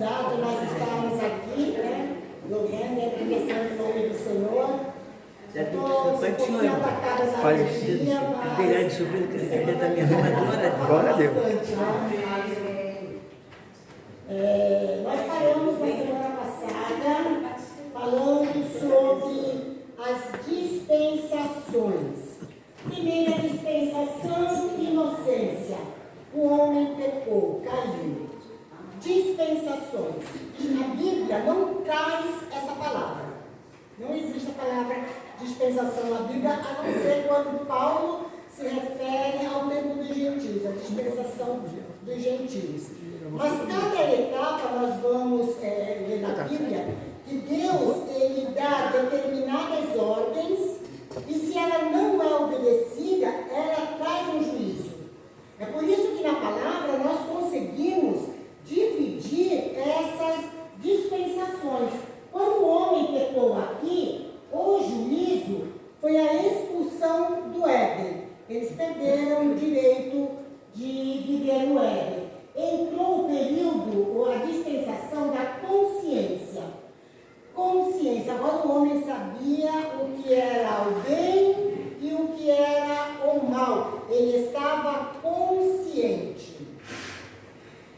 oportunidade de nós estarmos aqui, né? Louvando e agradecendo o nome do Senhor. Estou um pouquinho atacada da alergia, mas Glória a Deus. Nós paramos na semana passada falando sobre as dispensações. Primeira dispensação, inocência. O homem pecou, caiu. Dispensações. Na Bíblia não traz essa palavra. Não existe a palavra dispensação na Bíblia, a não ser quando Paulo se refere ao tempo dos gentios, a dispensação dos gentios. Mas cada etapa nós vamos ler na Bíblia que Deus ele dá determinadas ordens e se ela não é obedecida, ela traz um juízo. É por isso que na palavra nós conseguimos dividir essas dispensações. Quando o homem pecou aqui, o juízo foi a expulsão do Éden. Eles perderam o direito de viver no Éden. Entrou o período, ou a dispensação da consciência. Consciência. Agora o homem sabia o que era o bem e o que era o mal. Ele estava consciente.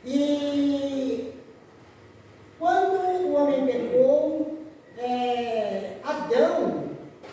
E quando o homem pecou, Adão,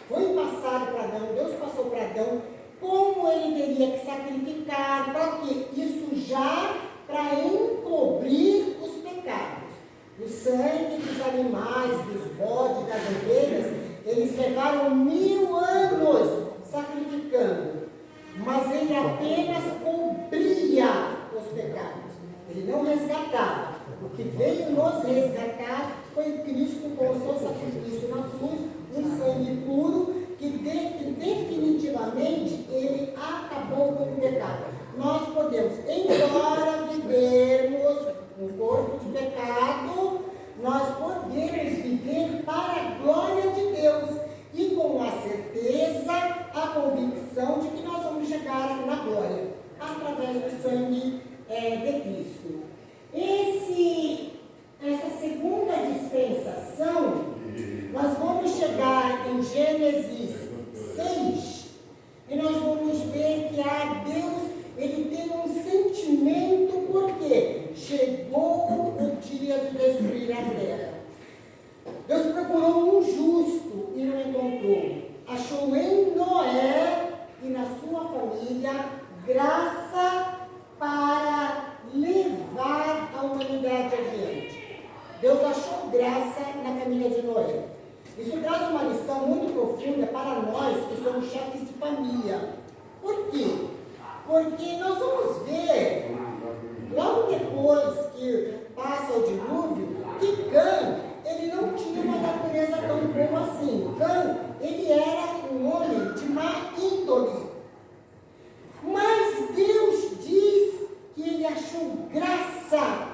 foi passado para Adão, Deus passou para Adão, como ele teria que sacrificar, para quê? Isso já para encobrir os pecados. O sangue dos animais, dos bodes, das ovelhas, eles levaram 1000 anos sacrificando, mas ele apenas cobria os pecados, ele não resgatava. O que veio nos resgatar foi Cristo com o seu sacrifício na cruz, um sangue puro, que definitivamente ele acabou com o pecado. Nós podemos, embora vivermos um corpo de pecado, nós podemos viver para a glória de Deus e com a certeza, a convicção de que nós vamos chegar na glória através do sangue de Cristo. Essa segunda dispensação, nós vamos chegar em Gênesis 6 e nós vamos ver que Deus ele tem um sentimento porque chegou o dia de destruir a terra. Deus procurou um justo e não encontrou. Achou em Noé e na sua família graça para levar a humanidade adiante. Deus achou graça na família de Noé. Isso traz uma lição muito profunda para nós que somos chefes de família. Por quê? Porque nós vamos ver, logo depois que passa o dilúvio, que Cã, ele não tinha uma natureza tão boa assim. Cã, ele era um homem de má índole. Mas Deus diz que ele achou graça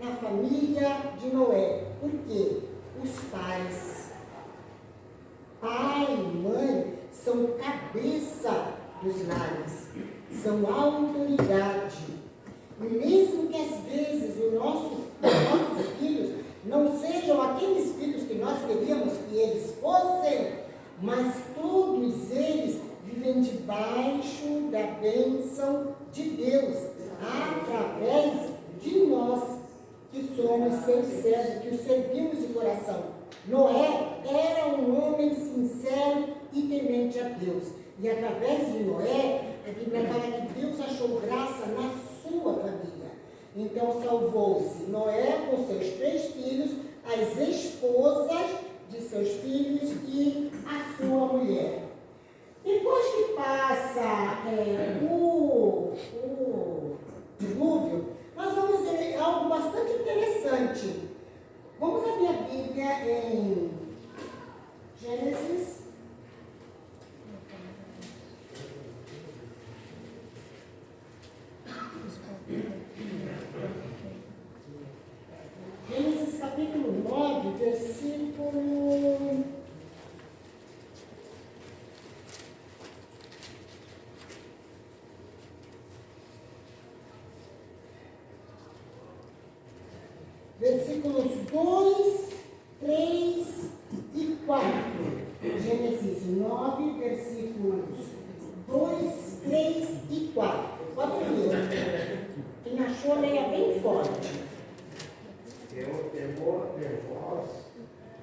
na família de Noé. Por quê? Os pais, pai e mãe, são cabeça dos lares, são a autoridade. E mesmo que às vezes os nossos filhos não sejam aqueles filhos que nós queríamos que eles fossem, mas todos eles vivem debaixo da bênção de Deus, através de nós, que somos seus servos, que o servimos de coração. Noé era um homem sincero e temente a Deus. E através de Noé, a Bíblia fala que Deus achou graça na sua família. Então salvou-se Noé com seus 3 filhos, as esposas de seus filhos e a sua mulher. Depois que passa o dilúvio, nós vamos ver algo bastante interessante. Vamos abrir a Bíblia em Gênesis. Gênesis capítulo 9, versículo 9, versículos 2, 3 e 4. Gênesis 9, versículos 2, 3 e 4. Pode ler. Quem achou, leia bem forte. E o temor de vós,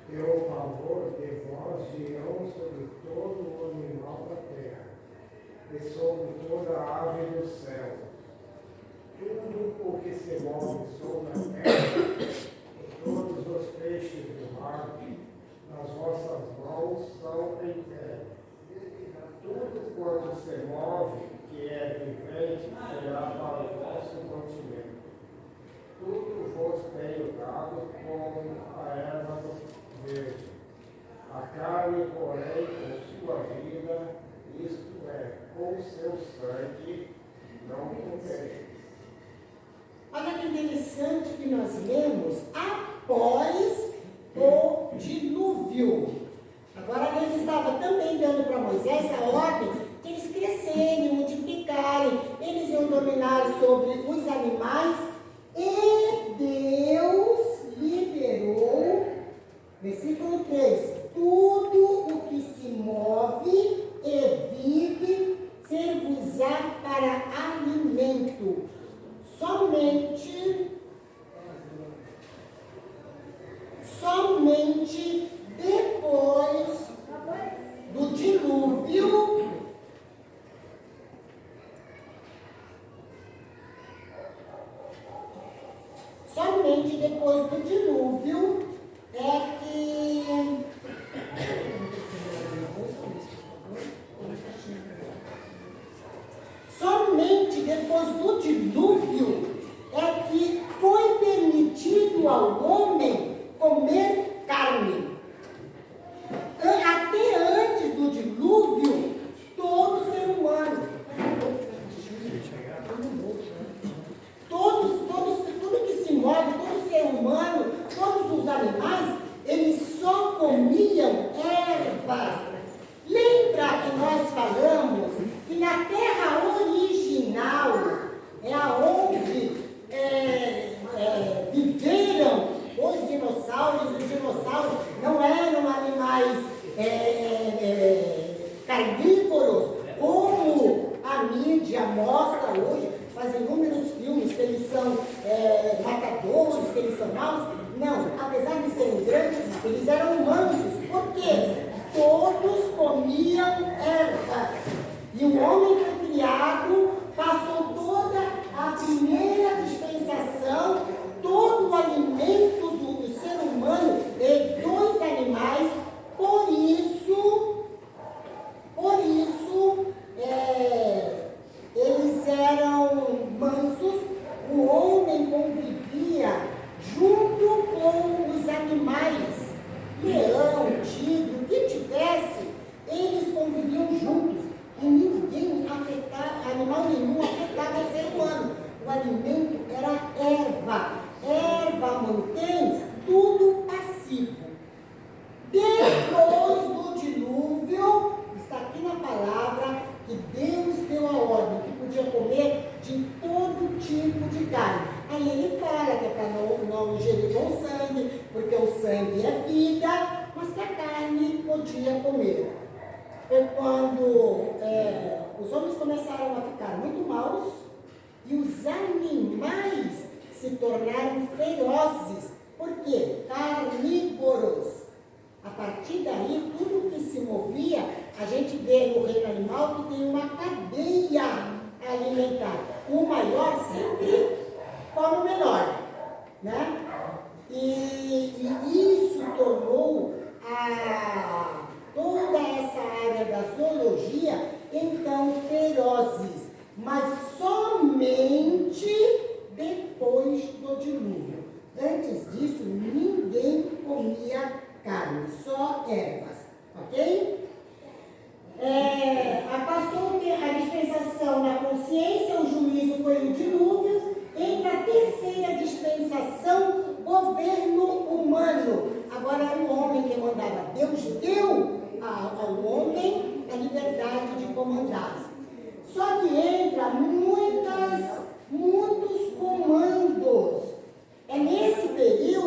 e o pavor de vós virão sobre todo o animal da terra, e sobre toda a ave do céu. Tudo o que se move sobre a terra, e todos os peixes do mar, nas vossas mãos são em terra. Tudo quanto se move, que é vivente, será para o vosso mantimento. Tudo vos tenho dado como a erva do verde. A carne, porém, com sua vida, isto é, com seu sangue, não comereis. Olha que interessante que nós lemos após o dilúvio. Agora Deus estava também dando para Moisés a ordem que eles crescerem, multiplicarem, eles iam dominar sobre os animais, e Deus liberou, versículo 3, tudo o que se move e vive ser-vos-á para alimento. Somente depois do dilúvio, é que somente depois do dilúvio é que foi permitido ao homem comer carne. Até antes do dilúvio, todo ser humano, tudo que se move, todo ser humano, todos os animais, eles só comiam erva. Lembra que nós falamos que na terra original é aonde viveram os dinossauros. Os dinossauros não eram animais carnívoros, como a mídia mostra hoje, faz inúmeros filmes que eles são matadores, que eles são maus. Não, apesar de serem grandes, eles eram mansos. Por quê? Todos comiam erva. E o homem foi criado, passou toda a primeira dispensação, todo o alimento do ser humano e dos animais. Por isso, eles eram mansos. O homem convivia junto com os animais. Leão, tigre, o que tivesse, eles conviviam juntos. E ninguém afetava, animal nenhum afetava o ser humano. O alimento era erva. Erva mantém tudo passivo. Depois do dilúvio, está aqui na palavra que Deus deu a ordem que podia comer de todo tipo de carne. Aí ele fala que é para não ingerir com sangue, porque o sangue é vida, mas que a carne podia comer. Foi quando os homens começaram a ficar muito maus e os animais se tornaram ferozes. Por quê? Carnívoros. A partir daí, tudo que se movia, a gente vê no reino animal que tem uma cadeia alimentar. O maior sempre come o menor, né? E isso tornou toda essa área da zoologia, então, ferozes, mas somente depois do dilúvio. Antes disso, ninguém comia carne, só ervas, ok? Passou a dispensação na consciência, o juízo foi o dilúvio. Entra a terceira dispensação, governo humano. Agora era o homem que mandava. Deus deu ao homem a liberdade de comandar. Só que entra muitos comandos. É nesse período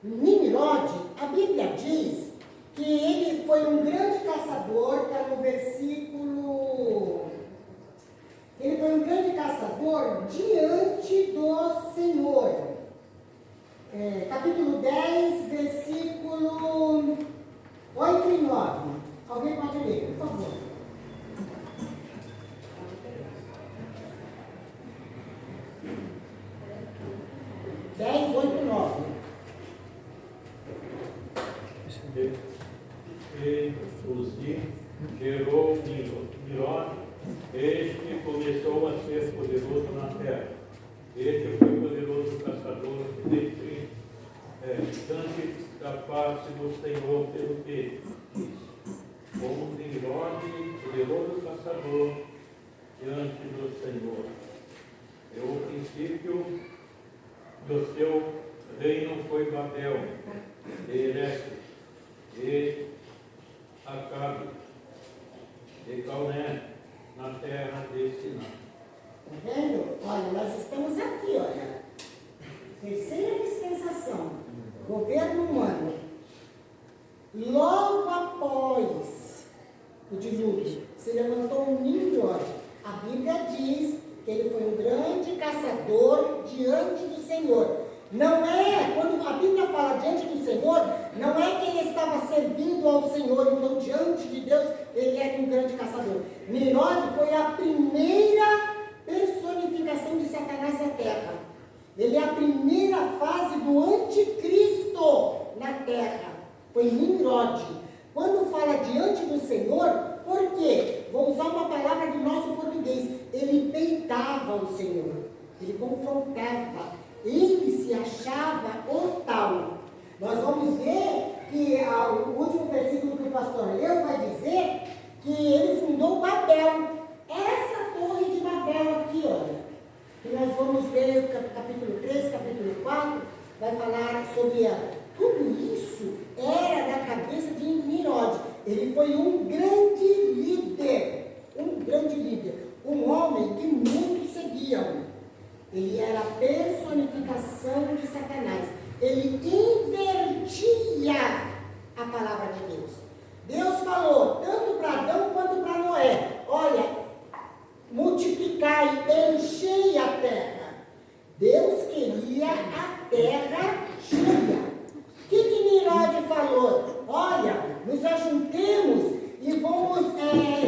Nimrod, a Bíblia diz que ele foi um grande caçador, está no versículo. Ele foi um grande caçador diante do Senhor. Capítulo 10, versículo 8 e 9. Alguém pode ler, por favor. 10, 8 e 9. E Uzi gerou Nimrod, este começou a ser poderoso na terra. Este foi poderoso caçador diante da face do Senhor, pelo que diz: como Nimrod, poderoso caçador diante do Senhor. E o princípio do seu reino foi Babel, Erech, e Acabe, e Calné, na terra de Siná. Está vendo? Olha, nós estamos aqui, olha. Terceira dispensação, governo humano. Logo após o dilúvio, se levantou um Nimrod. A Bíblia diz que ele foi um grande caçador diante do Senhor. Não é, quando a Bíblia fala diante do Senhor, não é que ele estava servindo ao Senhor, então diante de Deus ele era um grande caçador. Nimrod foi a primeira personificação de Satanás na terra. Ele é a primeira fase do anticristo na terra. Foi Nimrod. Quando fala diante do Senhor, por quê? Vou usar uma palavra do nosso português. Ele peitava o Senhor. Ele confrontava. Ele se achava o tal. Nós vamos ver que o último versículo que o pastor leu vai dizer que ele fundou Babel. Essa torre de Babel aqui, olha. Que nós vamos ver capítulo 3, capítulo 4, vai falar sobre ela. Tudo isso era da cabeça de Nimrod. Ele foi um grande líder. Um homem que muitos seguiam. Ele era a personificação de Satanás. Ele invertia a palavra de Deus. Deus falou, tanto para Adão quanto para Noé: olha, multiplicai, enchei a terra. Deus queria a terra cheia. O que Nimrod falou? Olha, nos ajuntemos e vamos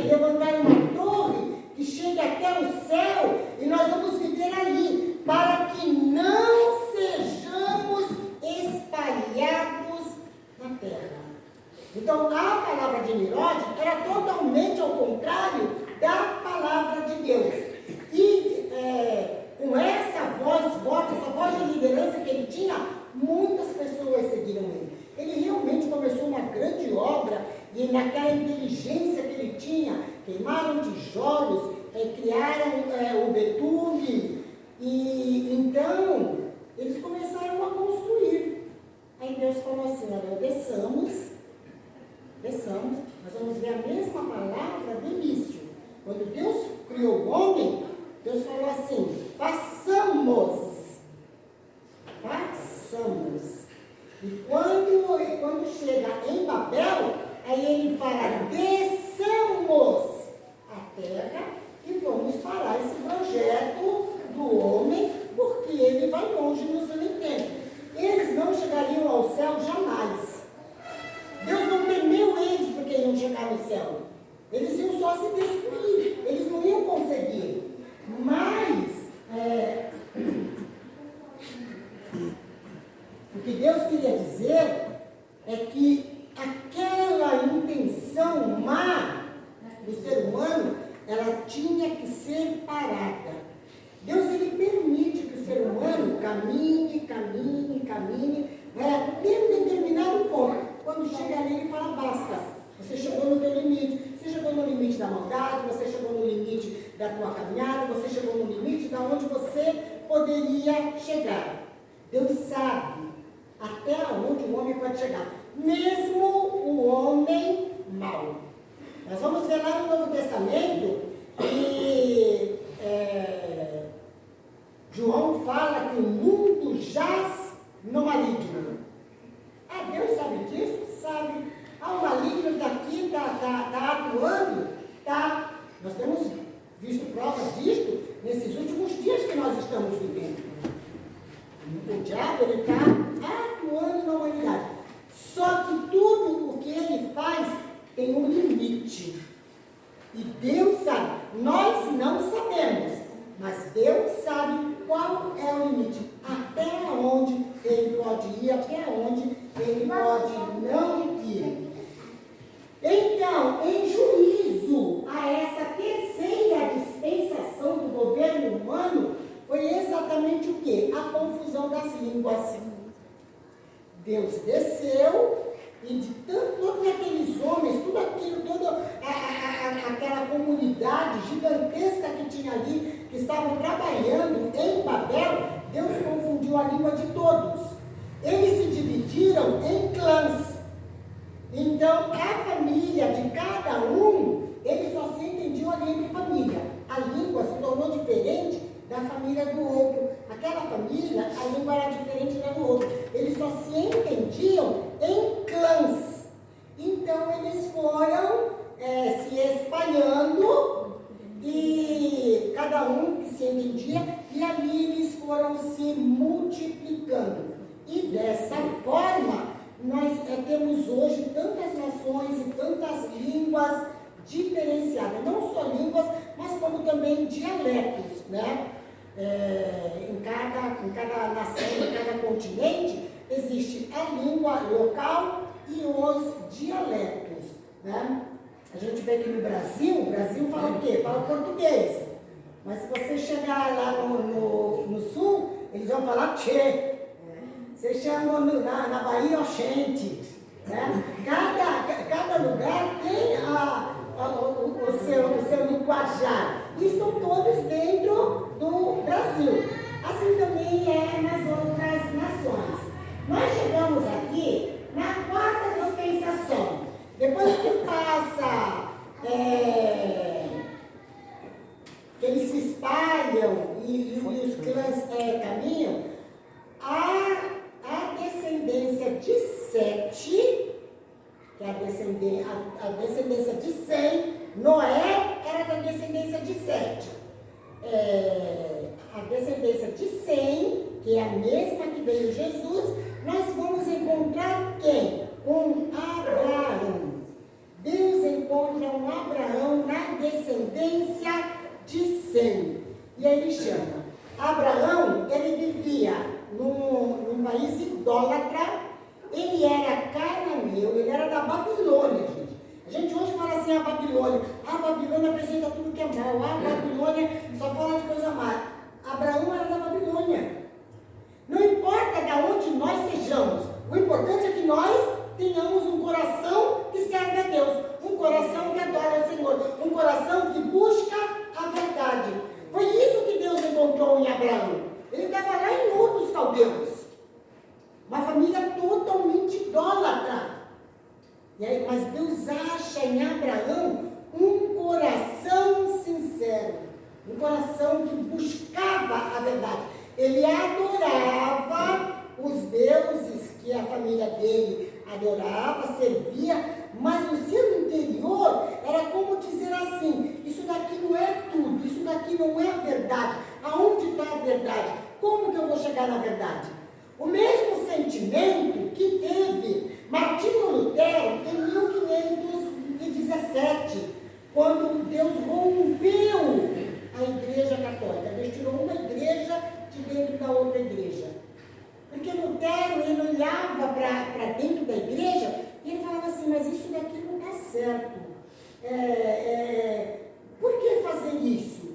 levantar uma torre que chegue até o céu e nós vamos viver ali, para que não sejamos espalhados na terra. Então, a palavra de Nimrod era totalmente ao contrário da palavra de Deus. E com essa voz forte, essa voz de liderança que ele tinha, muitas pessoas seguiram ele. Ele realmente começou uma grande obra, e naquela inteligência que ele tinha, queimaram tijolos, criaram o betume, e então eles começaram a construir. Aí Deus falou assim: olha, desçamos, nós vamos ver a mesma palavra do início. Quando Deus criou o homem, Deus falou assim: façamos. E quando chega em Babel, aí ele fala: desçamos a terra e vamos parar esse projeto do homem, porque ele vai longe no seu intento. Eles não chegariam ao céu jamais. Deus não temeu eles porque iam chegar no céu. Eles iam só se destruir, eles não iam conseguir. Mas o que Deus queria dizer é que aquela intenção má do ser humano, ela tinha que ser parada. Deus, ele permite que o ser humano caminhe, vai até um determinado ponto. Quando chega ali, ele fala: basta, você chegou no teu limite. Você chegou no limite da maldade, você chegou no limite da tua caminhada, você chegou no limite da onde você poderia chegar. Deus sabe até onde o homem pode chegar, mesmo o homem mau. Nós vamos ver lá no Novo Testamento que João fala que o mundo jaz no maligno. máquina daqui está atuando, nós temos visto provas disto nesses últimos dias que nós estamos vivendo. O diabo está atuando na humanidade. Só que tudo o que ele faz tem um limite. E Deus sabe. Nós não sabemos, mas Deus sabe qual é o limite. Até onde ele pode ir, até onde ele pode não ir. Então, em juízo a essa terceira dispensação do governo humano, foi exatamente o quê? A confusão das línguas. Deus desceu e de todos aqueles homens, tudo aquilo, toda aquela comunidade gigantesca que tinha ali, que estavam trabalhando em Babel, Deus confundiu a língua de todos. Eles se dividiram em clãs. Então, a família de cada um, eles só se entendiam ali entre família. A língua se tornou diferente da família do outro. Aquela família, a língua era diferente da do outro. Eles só se entendiam em clãs. Então, eles foram se espalhando e cada um que se entendia, e ali eles foram se multiplicando. E dessa forma, nós temos hoje tantas nações e tantas línguas diferenciadas, não só línguas, mas como também dialetos, né? Em cada nação, em cada continente, existe a língua local e os dialetos, né? A gente vê que no Brasil, o Brasil fala o quê? Fala português. Mas se você chegar lá no sul, eles vão falar tchê. Você chama na Bahia, oxente, né? Cada lugar tem o seu linguajar. E estão todos dentro do Brasil. Assim também é nas outras nações. Nós chegamos aqui na quarta dispensação. Depois que passa, eles se espalham e os clãs caminham, a descendência de Sete, que é a descendência de Sem, Noé era da descendência de Sete. A descendência de Sem, que é a mesma que veio Jesus, nós vamos encontrar quem? Um Abraão. Deus encontra um Abraão na descendência de Sem. E ele chama. Abraão, ele vivia num país idólatra, ele era cananeu, ele era da Babilônia, gente. A gente hoje fala assim, a Babilônia apresenta tudo que é mal, a Babilônia só fala de coisa má. Abraão era da Babilônia. Não importa de onde nós sejamos, o importante é que nós tenhamos um coração que serve a Deus, um coração que adora o Senhor, um coração que busca a verdade. Foi isso que Deus encontrou em Abraão. Ele estava lá em Ur dos Caldeus, uma família totalmente idólatra. E aí, mas Deus acha em Abraão um coração sincero, um coração que buscava a verdade. Ele adorava os deuses que a família dele adorava, servia, mas no seu interior era como dizer assim: isso daqui não é tudo, isso daqui não é a verdade. Aonde está a verdade? Como que eu vou chegar na verdade? O mesmo sentimento que teve Martinho Lutero em 1517, quando Deus rompeu a Igreja Católica. Deus tirou uma igreja de dentro da outra igreja. Porque Lutero, ele olhava para dentro da igreja e ele falava assim: mas isso daqui não está certo. Por que fazer isso?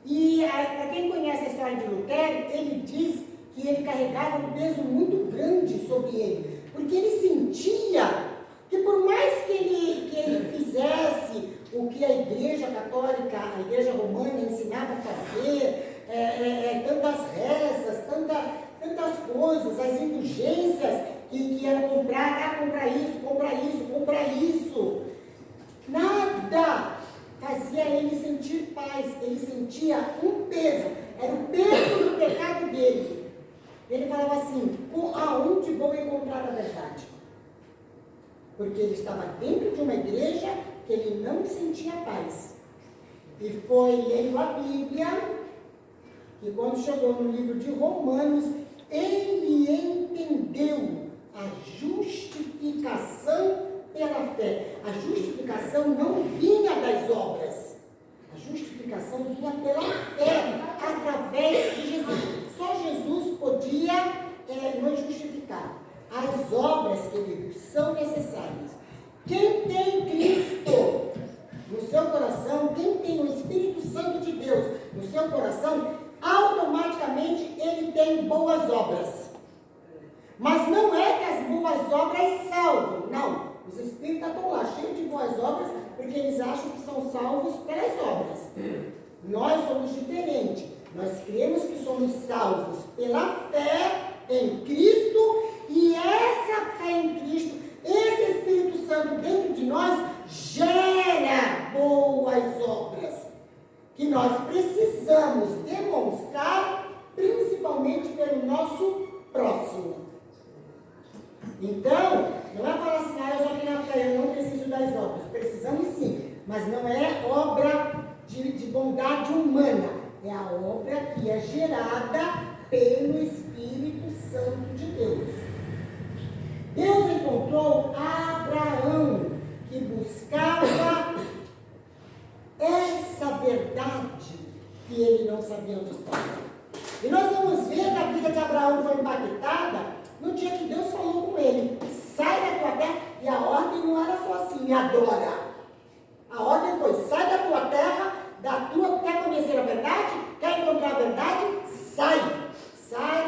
E para quem conhece a história de Lutero, ele diz que ele carregava um peso muito grande sobre ele, porque ele sentia que por mais que ele fizesse o que a Igreja Católica, a Igreja Romana ensinava a fazer, tantas rezas, tantas coisas, as indulgências que eram comprar isso, nada fazia ele sentir paz. Ele sentia um peso, era o peso do pecado dele. Ele falava assim: aonde vou encontrar a verdade? porque ele estava dentro de uma igreja que ele não sentia paz. E foi lendo a Bíblia, que quando chegou no livro de Romanos, ele entendeu a justificação pela fé. A justificação não vinha das obras. A justificação vinha pela fé, através de Jesus. Só Jesus podia nos justificar. As obras, queridos, são necessárias. Quem tem Cristo no seu coração, quem tem o Espírito Santo de Deus no seu coração, automaticamente ele tem boas obras. Mas não é que as boas obras salvam, não. Os espíritas estão lá cheios de boas obras porque eles acham que são salvos pelas obras. Nós somos diferentes. Nós cremos que somos salvos pela fé em Cristo, e essa fé em Cristo, esse Espírito Santo dentro de nós, gera boas obras que nós precisamos demonstrar, principalmente pelo nosso próximo. Então, não é falar assim, eu só tenho a fé, eu não preciso das obras. Precisamos sim, mas não é obra de bondade humana, é a obra que é gerada pelo Espírito Santo de Deus. Deus encontrou Abraão, que buscava essa verdade que ele não sabia onde estava. E nós vamos ver que a vida de Abraão foi impactada no dia que Deus falou com ele: sai da tua terra. E a ordem não era só assim, me adora. A ordem foi: sai da tua terra, quer conhecer a verdade? Quer encontrar a verdade? Sai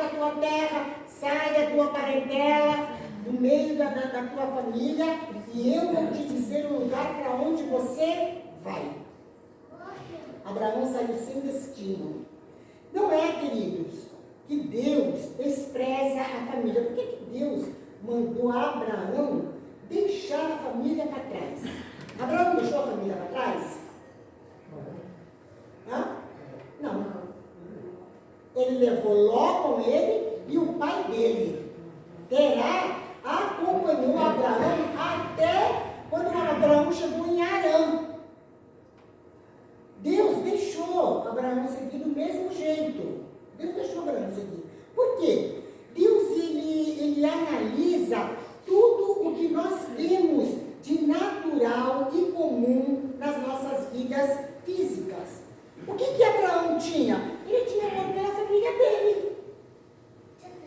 da tua terra, sai da tua parentela, do meio da tua família, e eu vou te dizer o lugar para onde você vai. Abraão saiu sem destino. Não é, queridos, que Deus despreza a família. Por que Deus mandou Abraão deixar a família para trás? Abraão deixou a família para trás? Não. Ele levou Ló com ele e o pai dele. Terá acompanhou Abraão até quando Abraão chegou em Harã. Deus deixou Abraão seguir do mesmo jeito. Deus deixou Abraão seguir. Por quê? Deus, ele analisa tudo o que nós temos de natural e comum nas nossas vidas físicas. O que Abraão tinha? Ele tinha amor pela família dele.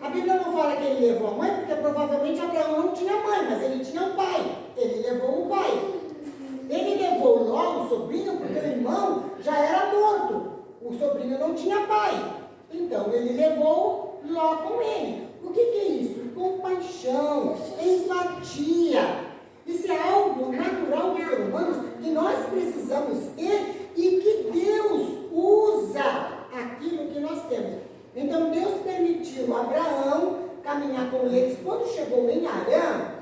A Bíblia não fala que ele levou a mãe, porque provavelmente Abraão não tinha mãe, mas ele tinha um pai. Ele levou o pai. Ele levou Ló, o sobrinho, porque o irmão já era morto. O sobrinho não tinha pai. Então ele levou Ló com ele. O que é isso? Compaixão, empatia. Isso é algo natural dos seres humanos que nós precisamos ter e que Deus usa aquilo que nós temos. Então Deus permitiu Abraão caminhar com eles. Quando chegou em Harã,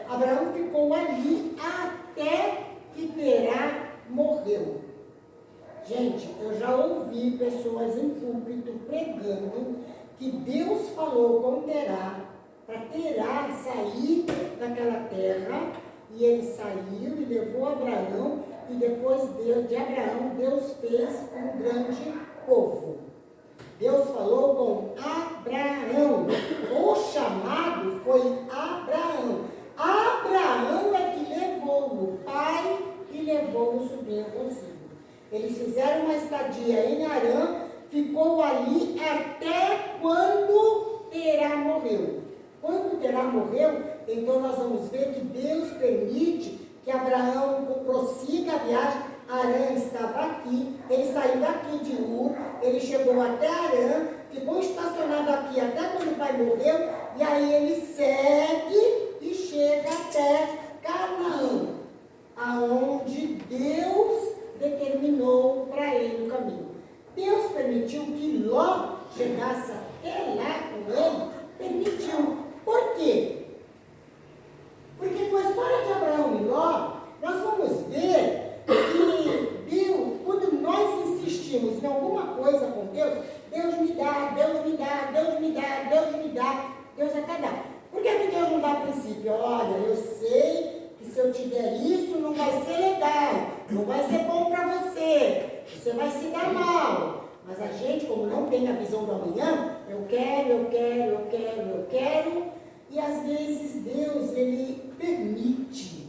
Abraão ficou ali até que Terá morreu. Gente, eu já ouvi pessoas em púlpito pregando que Deus falou com Terá, para Terá sair daquela terra, e ele saiu e levou Abraão, e depois de Abraão, Deus fez um grande povo. Deus falou com Abraão. O chamado foi Abraão. Abraão é que levou o pai e levou o sobrinho consigo. Eles fizeram uma estadia em Harã, ficou ali até quando Terá morreu. Quando Terá morreu, então nós vamos ver que Deus permite que Abraão prossiga a viagem. Harã estava aqui, ele saiu daqui de Ur, ele chegou até Harã, ficou estacionado aqui até quando o pai morreu, e aí ele segue e chega até Canaã, aonde Deus determinou para ele o caminho. Deus permitiu que Ló chegasse até lá com ele, permitiu. Por quê? Porque com a história de Abraão e Ló, nós vamos ver que Deus, quando nós insistimos em alguma coisa com Deus, Deus me dá, Deus me dá, Deus me dá, Deus me dá, Deus até dá. Porque a gente filho, olha, eu sei que se eu tiver isso não vai ser legal, não vai ser bom para você, você vai se dar mal. Mas a gente, como não tem a visão do amanhã, eu quero, e às vezes Deus, Ele permite,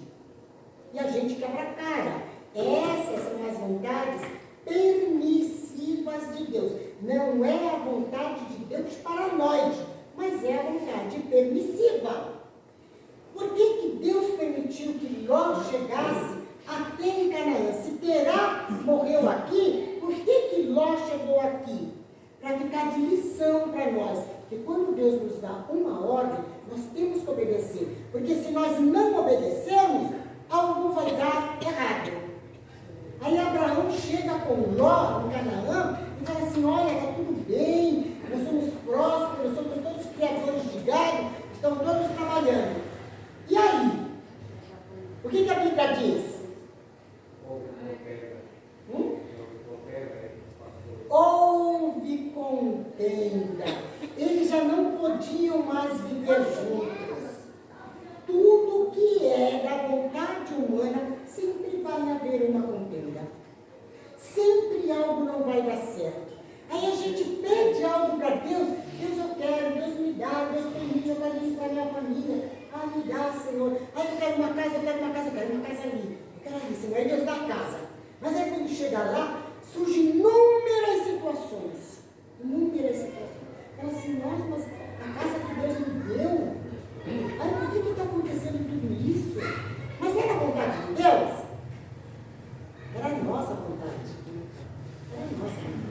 e a gente quebra a cara. Essas são as vontades permissivas de Deus. Não é a vontade de Deus para nós, mas é a vontade permissiva. Por que Deus permitiu que Ló chegasse até em Canaã? Se Terá morreu aqui, por que Ló chegou aqui? Para ficar de lição para nós, que quando Deus nos dá uma ordem, nós temos que obedecer. Porque se nós não obedecermos, algo vai dar errado. Aí Abraão chega com Ló em Canaã e fala assim, olha, está tudo bem, nós somos prósperos, somos todos criadores de gado, estão todos trabalhando. E aí? O que a Bíblia diz? Houve contenda. Eles já não podiam mais viver juntos. Tudo que é da vontade humana, sempre vai haver uma contenda. Sempre algo não vai dar certo. Aí a gente pede algo para Deus, Deus eu quero, Deus me dá, Deus permite, eu quero isso para a minha família. Ah, me dá, Senhor. Aí eu quero uma casa, eu quero uma casa, eu quero uma casa ali. Eu quero ali, Senhor. Aí Deus dá a casa. Mas aí quando chega lá, surgem inúmeras situações. Inúmeras situações. Fala assim, nossa, mas a casa que Deus me deu, aí por que está acontecendo tudo isso? Mas era a vontade de Deus? Era a nossa vontade. Era a nossa vontade.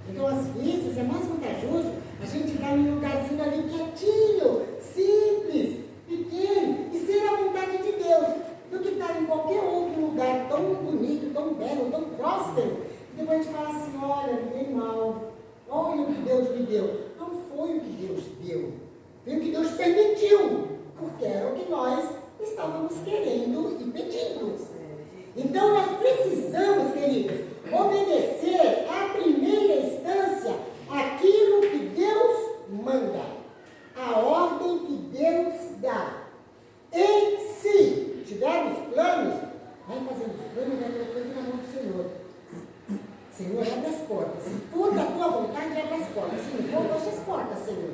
Então, às vezes, é mais vantajoso a gente estar em um lugarzinho ali quietinho, simples, pequeno, e ser a vontade de Deus, do que estar em qualquer outro lugar tão bonito, tão belo, tão próspero, e depois a gente fala assim, olha, me dei mal, olha o que Deus me deu. Não foi o que Deus deu, foi o que Deus permitiu, porque era o que nós estávamos querendo e pedindo. Então, nós precisamos, queridos, obedecer à primeira instância aquilo que Deus manda, a ordem que Deus dá. E se tivermos planos, vai fazendo os planos, vai colocando na mão do Senhor. Senhor, abre as portas. Se for da tua vontade, abre as portas. Se não for, fecha as portas, Senhor.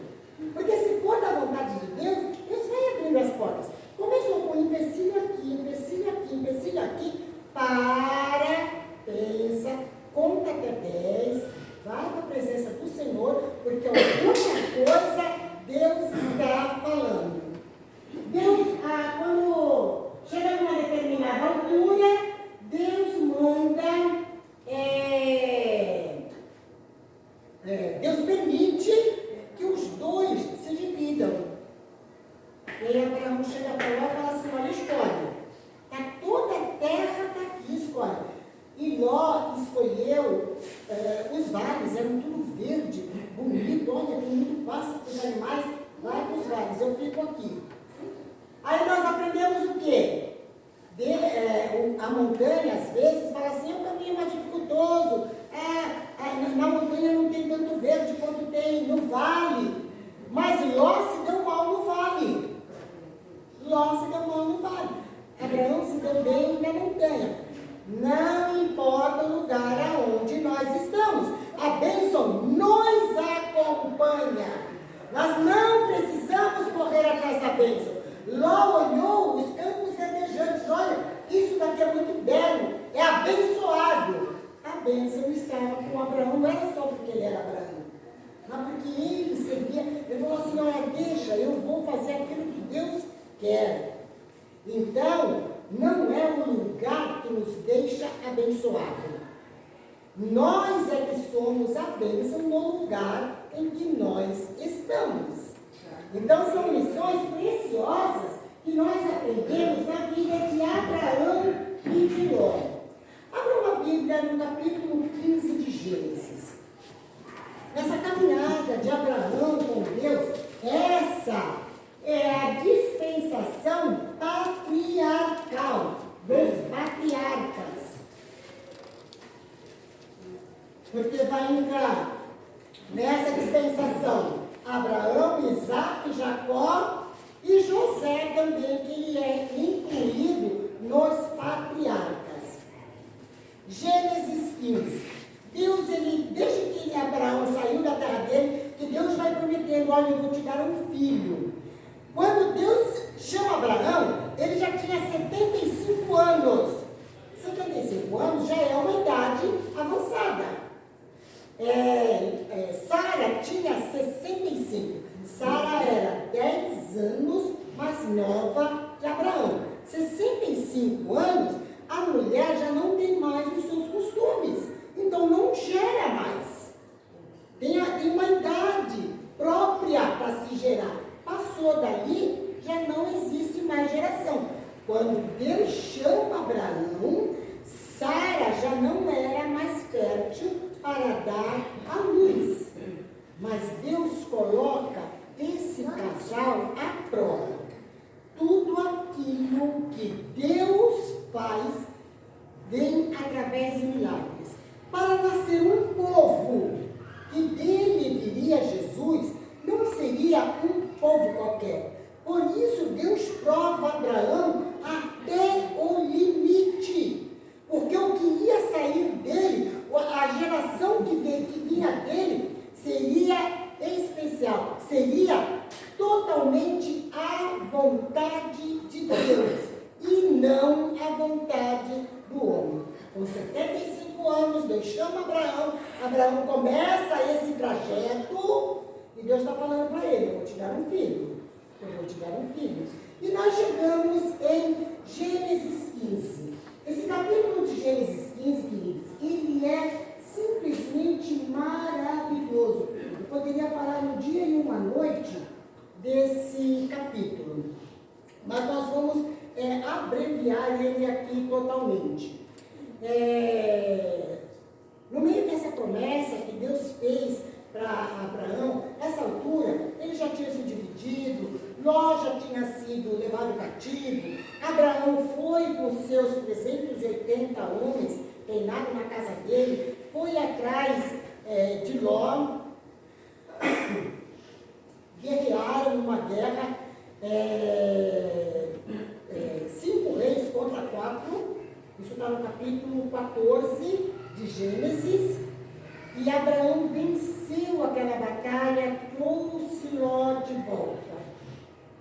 Porque se for da vontade de Deus, Deus vai abrindo as portas. Começou com empecilho aqui, empecilho aqui, empecilho aqui. Para, pensa, conta até 10, vai para a presença do Senhor, porque alguma coisa Deus está falando. Deus, quando chega numa determinada altura, Deus manda, Deus permite que os dois se dividam. E aí Abraão chega para lá e fala assim, olha, escolhe. Toda a terra está aqui, escolhe. E Ló escolheu os vales, eram tudo verde, bonito, olha, tem muito pasto para os animais, vai para os vales, eu fico aqui. Aí nós aprendemos o quê? A montanha, às vezes, fala assim, é um caminho mais dificultoso, na montanha não tem tanto verde quanto tem no vale, mas Ló se deu mal no vale. Ló se deu mal no vale. Abraão se deu bem na montanha. Não importa o lugar aonde nós estamos, a bênção nos acompanha. Nós não precisamos correr atrás da bênção. Ló olhou os campos verdejantes, olha, isso daqui é muito belo, é abençoado. A bênção estava com Abraão, não era só porque ele era Abraão, mas porque ele servia. Ele falou assim, olha, deixa, eu vou fazer aquilo que Deus quer. Então, não é o lugar que nos deixa abençoado. Nós é que somos a bênção no lugar em que nós estamos. Então, são lições preciosas que nós aprendemos na vida de Abraão e de Ló. Abra uma Bíblia no capítulo 15 de Gênesis. Nessa caminhada de Abraão com Deus, essa é a dispensação patriarcal dos patriarcas. Porque vai entrar nessa dispensação Abraão, Isaac, Jacó E José também, que ele é incluído nos patriarcas. Gênesis 15. Deus, desde que Abraão saiu da terra dele, que Deus vai prometendo, olha, eu vou te dar um filho. Quando Deus chama Abraão, ele já tinha 75 anos. 75 anos já é uma idade avançada. Sara tinha 65. Sara era 10 anos mais nova que Abraão. 65 anos, a mulher já não tem mais os seus costumes. Então não gera mais. Tem uma idade própria para se gerar. Passou dali, já não existe mais geração. Quando Deus chama Abraão, Sara já não era mais fértil para dar à luz. Mas Deus coloca esse casal à prova. Tudo aquilo que Deus faz vem através de milagres. Para nascer um povo, que dele viria Jesus, não seria um povo qualquer. Por isso Deus prova Abraão até o limite. Porque o que ia sair dele, a geração que vinha dele, seria especial. Seria totalmente a vontade de Deus e não a vontade do homem. Com 75 anos, Deus chama Abraão, Abraão começa esse trajeto e Deus está falando para ele, eu vou te dar um filho, eu vou te dar um filho. E nós chegamos em Gênesis 15. Esse capítulo de Gênesis 15, queridos, ele é simplesmente maravilhoso. Eu poderia falar no dia e uma noite desse capítulo, mas nós vamos abreviar ele aqui totalmente. No meio dessa promessa que Deus fez para Abraão, nessa altura, ele já tinha se dividido, Ló já tinha sido levado cativo, Abraão foi com seus 380 homens, treinados na casa dele, foi atrás de Ló, guerrearam numa guerra, 5 reis contra 4, isso está no capítulo 14 de Gênesis, e Abraão venceu aquela batalha, trouxe Ló de volta.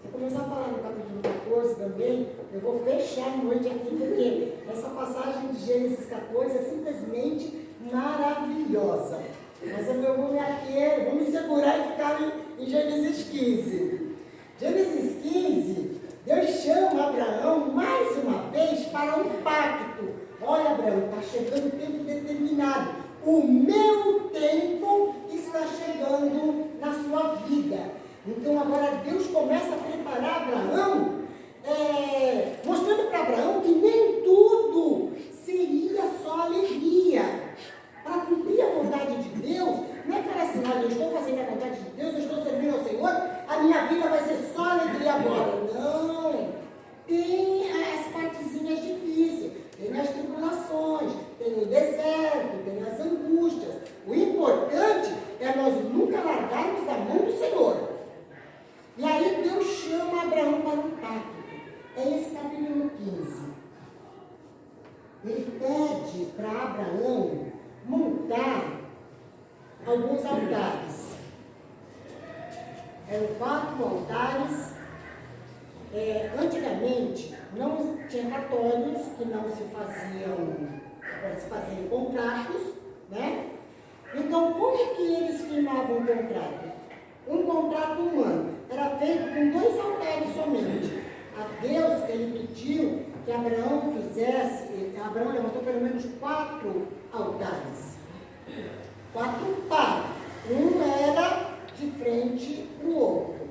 Se eu começar a falar no capítulo 14 também, eu vou fechar a noite aqui, porque essa passagem de Gênesis 14 é simplesmente maravilhosa. Mas eu vou me segurar e ficar em Gênesis 15. Gênesis 15, Deus chama Abraão mais uma vez para um pacto. Olha, Abraão, está chegando o tempo determinado. O meu tempo está chegando na sua vida. Então agora Deus começa a preparar Abraão, mostrando para Abraão que nem tudo seria só alegria. Para cumprir a vontade de Deus, não é para assim, eu estou fazendo a vontade de Deus, eu estou servindo ao Senhor, a minha vida vai ser só alegria agora. Não. Tem as partezinhas difíceis, tem as tribulações, tem o deserto, tem as angústias. O importante é nós nunca largarmos da mão do Senhor. E aí Deus chama Abraão para um pacto. É esse capítulo 15. Ele pede para Abraão montar alguns altares. Eram 4 altares. Antigamente não tinha cartórios que não se faziam contratos, né? Então como que eles firmavam um contrato? Um contrato humano. Era feito com 2 altares somente. A Deus ele pediu que Abraão Abraão levantou pelo menos 4 altares. 4 pares. Um era de frente para o outro.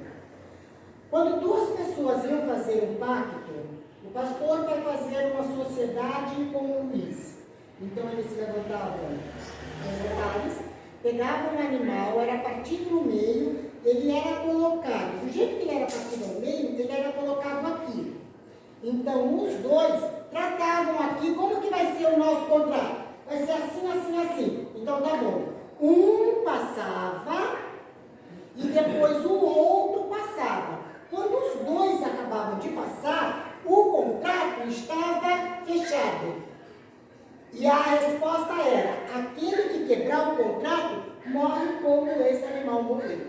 Quando 2 pessoas iam fazer um pacto, o pastor vai fazer uma sociedade com o Luiz. Então eles levantavam os altares, pegavam um animal, era partido no meio, ele era colocado. Do jeito que ele era partido no meio, ele era colocado aqui. Então os 2 tratavam aqui, como que vai ser o nosso contrato? Vai ser assim, assim, assim. Então tá bom. Um passava e depois o outro passava. Quando os 2 resposta era: aquele que quebrar o contrato morre como esse animal morreu.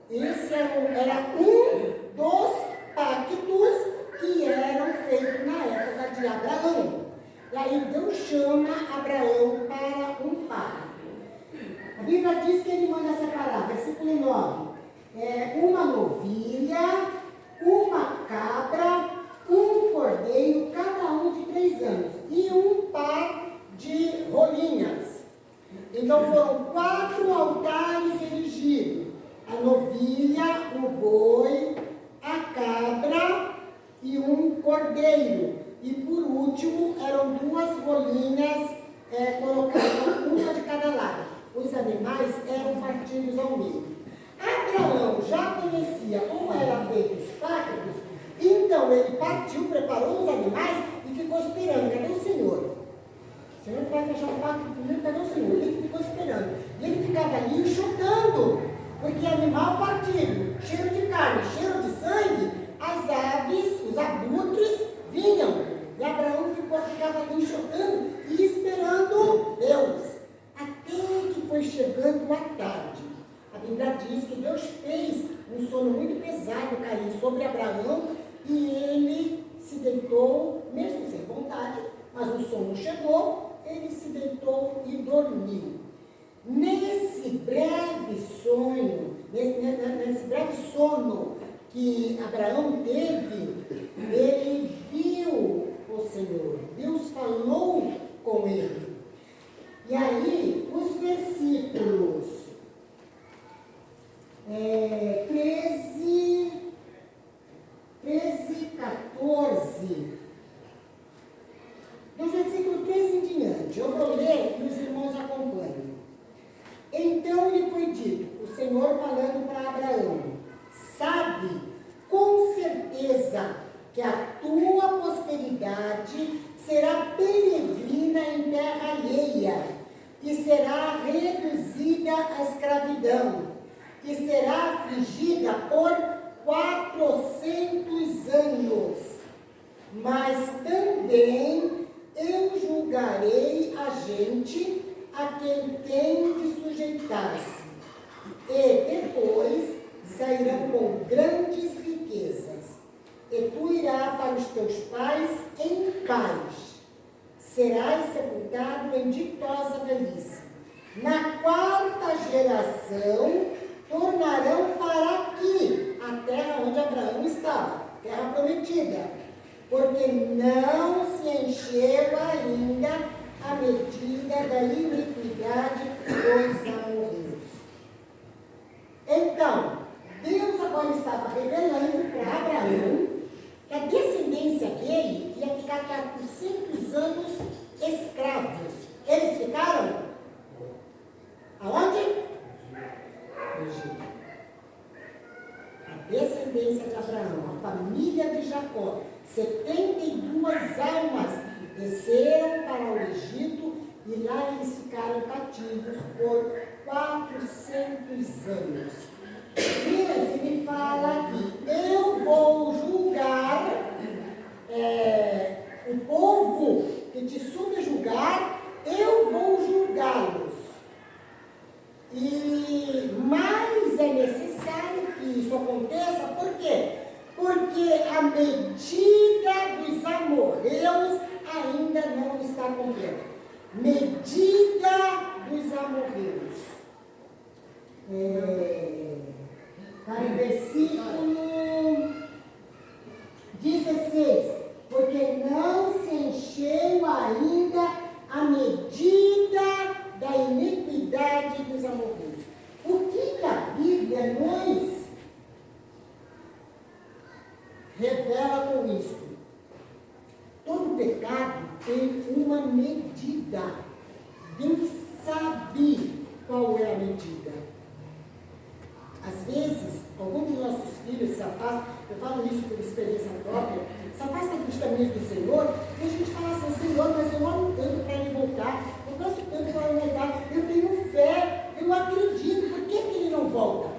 Esse era um dos pactos que eram feitos na época de Abraão. E aí Deus chama Abraão para um pacto. A Bíblia diz que ele manda separar, versículo 9, uma novilha, uma cabra, um cordeiro, cada um de 3 anos, e um par de rolinhas. Então foram 4 altares erigidos: a novilha, o boi, a cabra e um cordeiro. E por último eram 2 rolinhas colocadas, uma de cada lado. Os animais eram partidos ao meio. Abraão já conhecia como era feito os pactos, então ele partiu, preparou os animais e ficou esperando. Cadê o Senhor? O Senhor vai fechar o pacto comigo, cadê o Senhor? Ele ficou esperando. E ele ficava ali enxutando, porque animal partido, cheiro de carne, cheiro de sangue, as aves, os abutres vinham. E Abraão ficava ali enxutando e esperando Deus. Até que foi chegando a tarde. A Bíblia diz que Deus fez um sono muito pesado cair sobre Abraão e ele se deitou, mesmo sem vontade, mas o sono chegou, ele se deitou e dormiu. Nesse breve sonho, nesse breve sono que Abraão teve, ele viu o Senhor. Deus falou com ele. E aí, os versículos 13, 14, do versículo 13 em diante, eu vou ler e os irmãos acompanham. Então lhe foi dito, o Senhor falando para Abraão: sabe com certeza que a tua posteridade será peregrina em terra alheia, e será reduzida à escravidão, e será afligida por 400 anos. Mas também eu julgarei a gente a quem tem de sujeitar-se, e depois sairão com grandes riquezas, e tu irás para os teus pais em paz. Serás sepultado em ditosa velhice. Na 4ª geração, tornarão para aqui, a terra onde Abraão estava, terra prometida, porque não se encheu ainda a medida da iniquidade dos amorreus. Então, Deus agora estava revelando para Abraão que a descendência dele ia ficar 400 anos escravos. Eles ficaram aonde? No Egito. A descendência de Abraão, a família de Jacó, 72 almas desceram para o Egito e lá eles ficaram cativos por 400 anos. Deus me fala que eu vou julgar o povo que te subjugar, eu vou julgá-los. Mas é necessário que isso aconteça, por quê? Porque a medida dos amorreus ainda não está completa. Medida dos amorreus. Para o versículo 16, porque não se encheu ainda a medida da iniquidade dos amorreus. O que a Bíblia nos revela com isso? Todo pecado tem uma medida. Deus sabe qual é a medida. Às vezes, alguns dos nossos filhos se afastam, eu falo isso por experiência própria, se afastam dos caminhos do Senhor, e a gente fala assim: Senhor, mas eu oro tanto para ele voltar, eu gosto tanto para ele voltar, eu tenho fé, eu acredito, por que ele não volta?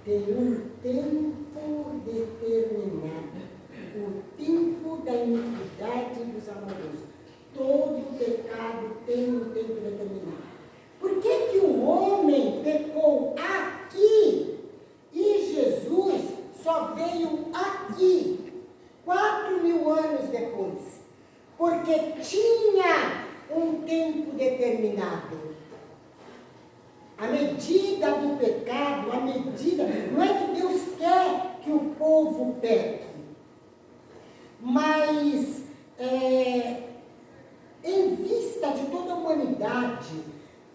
Tem um tempo determinado, o tempo da iniquidade dos amorosos. Todo pecado veio aqui 4.000 anos depois, porque tinha um tempo determinado. A medida do pecado, a medida, não é que Deus quer que o povo peque, mas em vista de toda a humanidade,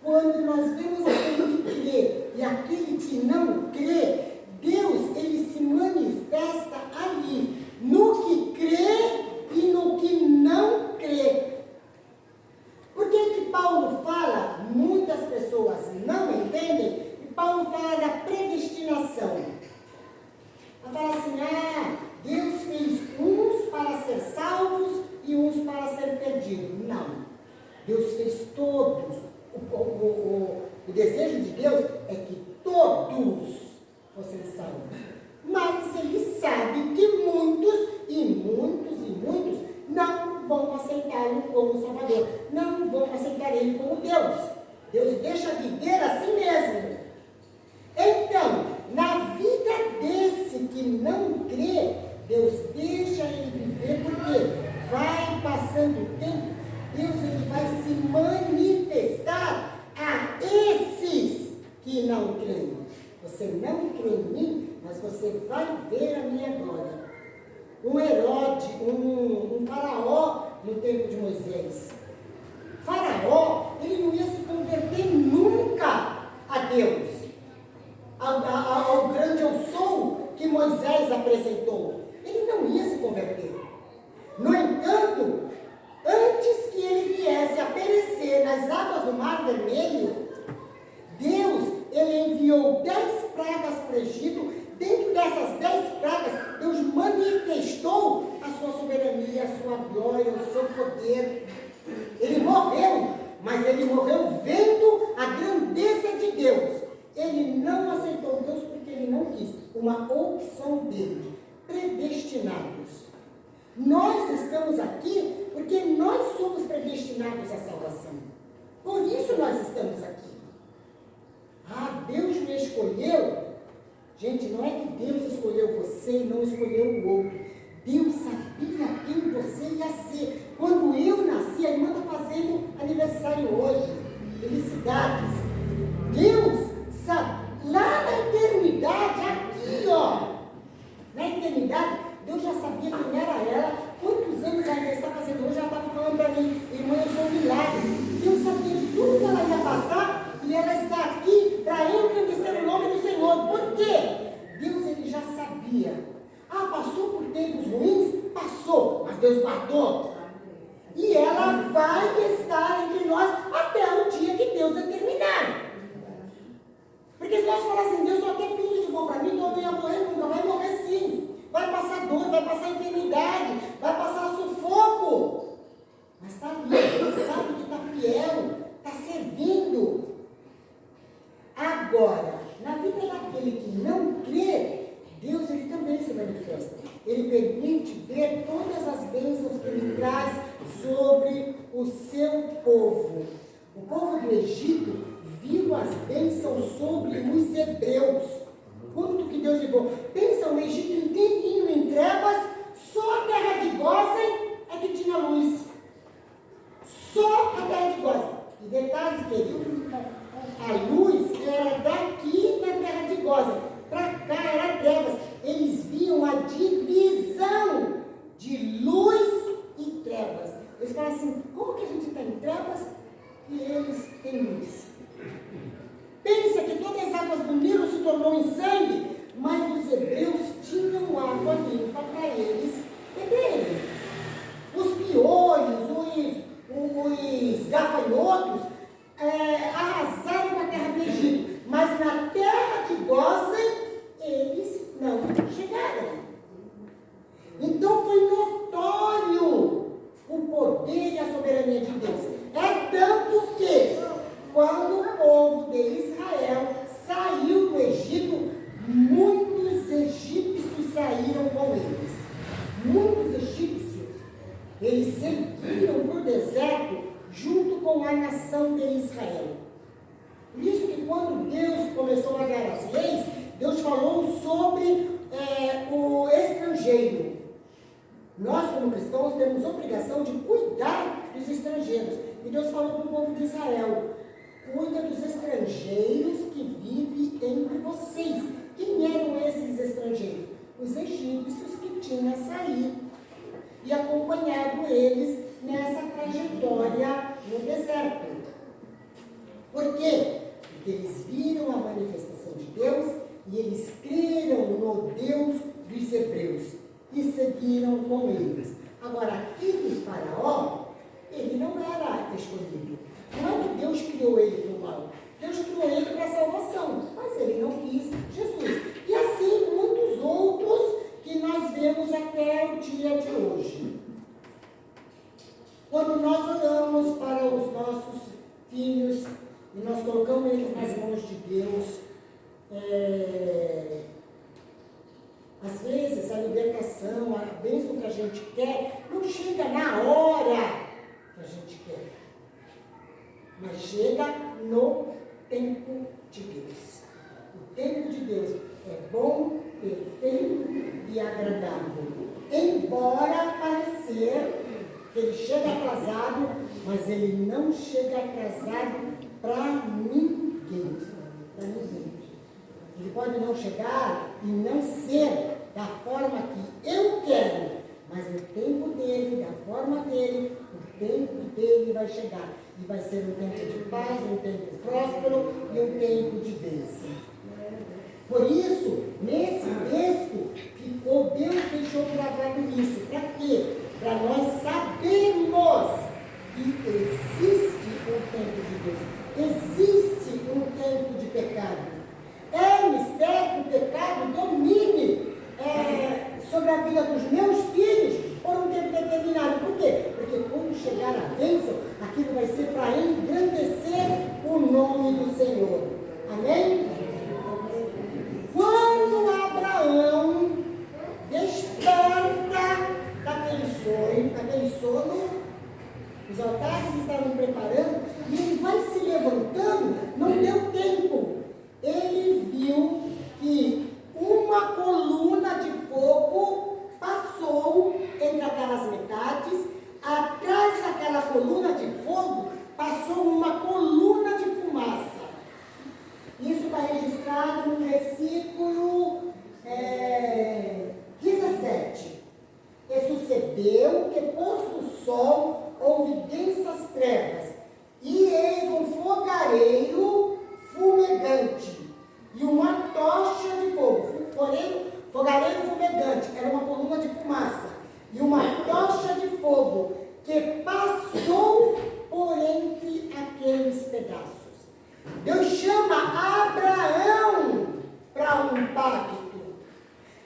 quando nós vemos aquele que crê e aquele que não crê, Deus, ele se manifesta ali, no que crê e no que não crê. Por que Paulo fala? Muitas pessoas não entendem, e Paulo fala da predestinação. Ele fala assim, Deus fez uns para ser salvos e uns para ser perdidos. Não. Deus fez todos. O desejo de Deus é que todos fossem salvos. Mas ele sabe que muitos não vão aceitá-lo como Salvador. Não vão aceitar ele como Deus. Deus deixa viver assim mesmo. Então, na vida desse que não crê, Deus deixa ele viver, porque vai passando o tempo, Deus ele vai se manifestar a esses que não creem. Você não crê em mim, mas você vai ver a minha glória. Um Herode, um faraó no tempo de Moisés. Faraó, ele não ia se converter nunca a Deus, ao grande eu sou que Moisés apresentou. Ele não ia se converter. No entanto, antes que ele viesse a perecer nas águas do Mar Vermelho, Deus, ele enviou 10 pragas para o Egito. Dentro dessas 10 pragas, Deus manifestou a sua soberania, a sua glória, o seu poder. Ele morreu, mas ele morreu vendo a grandeza de Deus. Ele não aceitou Deus porque ele não quis. Uma opção dele. Predestinados. Nós estamos aqui porque nós somos predestinados à salvação. Por isso nós estamos aqui. Deus me escolheu. Gente, não é que Deus escolheu você e não escolheu o outro. Deus sabia quem você ia ser. Quando eu nasci, a irmã está fazendo aniversário hoje. Felicidades. Deus sabe, lá na eternidade, aqui na eternidade, Deus já sabia quem era ela. Quantos anos ela está fazendo hoje? Ela estava falando para mim, irmã, eu sou um milagre. Deus sabia de tudo que ela ia passar e ela está aqui para engrandecer o nome do Senhor. Por quê? Deus ele já sabia. Passou por tempos ruins? Passou, mas Deus guardou. E ela vai estar entre nós até o dia que Deus determinar. Porque se nós falarmos assim, Deus só tem tudo de bom para mim, então eu ia morrer nunca. Vai morrer sim. Vai passar dor, vai passar enfermidade, vai passar sufoco. Mas está ali, Deus sabe que está fiel, está servindo. Agora, na vida daquele que não crê, Deus ele também se manifesta. Ele permite ver todas as bênçãos que ele traz sobre o seu povo. O povo do Egito viu as bênçãos sobre os hebreus. Quanto que Deus ligou? Pensa, o Egito inteirinho em trevas, só a terra de Gósen é que tinha luz. Só a terra de Gósen. E detalhe, querido, a luz era daqui da terra de Gósen. Para cá era trevas. Eles viam a divisão de luz e trevas. Eles falam assim, como que a gente está em trevas e eles têm luz? Pensa que todas as águas do Nilo se tornou em sangue, mas os hebreus tinham água limpa para eles beberem. Os piolhos, os gafanhotos arrasaram com a terra do Egito, mas na terra de Gósen eles não chegaram. Então foi notório o poder e a soberania de Deus. É tanto que quando o povo de Israel saiu do Egito, muitos egípcios saíram com eles. Muitos egípcios, eles seguiram para o deserto junto com a nação de Israel. Por isso que quando Deus começou a dar as leis, Deus falou sobre o estrangeiro. Nós, como cristãos, temos obrigação de cuidar dos estrangeiros. E Deus falou para o povo de Israel: cuida dos estrangeiros que vivem entre vocês. Quem eram esses estrangeiros? Os egípcios que tinham saído e acompanhado eles nessa trajetória no deserto. Por quê? Porque eles viram a manifestação de Deus e eles creram no Deus dos hebreus e seguiram com eles. Agora, aquele faraó, ele não era escolhido. Não é que Deus criou ele para o mal. Deus criou ele para a salvação, mas ele não quis Jesus. E assim muitos outros que nós vemos até o dia de hoje. Quando nós olhamos para os nossos filhos e nós colocamos eles nas mãos de Deus, às vezes a libertação, a bênção que a gente quer, não chega na hora que a gente quer, mas chega no tempo de Deus. O tempo de Deus é bom, perfeito e agradável. Embora parecer que ele chega atrasado, mas ele não chega atrasado para ninguém. Para ninguém. Ele pode não chegar e não ser da forma que eu quero, mas no tempo dele, da forma dele, o tempo dele vai chegar. E vai ser um tempo de paz, um tempo próspero e um tempo de bênção. Por isso, nesse texto, Deus deixou gravado isso. Para quê? Para nós sabermos que existe um tempo de Deus. Existe um tempo de pecado. É mistério que o pecado domine sobre a vida dos meus filhos por um tempo determinado. Por quê? Porque quando chegar a bênção, aquilo vai ser para engrandecer o nome do Senhor. Amém? Quando Abraão desperta daquele sono, os altares estavam preparando e ele vai se levantando, não deu tempo. Ele viu que uma coluna de fogo passou entre aquelas metades. Atrás daquela coluna de fogo passou uma coluna de fumaça. Isso está registrado no versículo 17. E sucedeu que, posto o sol, houve densas trevas, e eis um fogareiro fumegante e uma tocha de fogo. Fogareiro fumegante era uma coluna de fumaça e uma tocha de fogo que passou por entre aqueles pedaços. Deus chama Abraão para um pacto.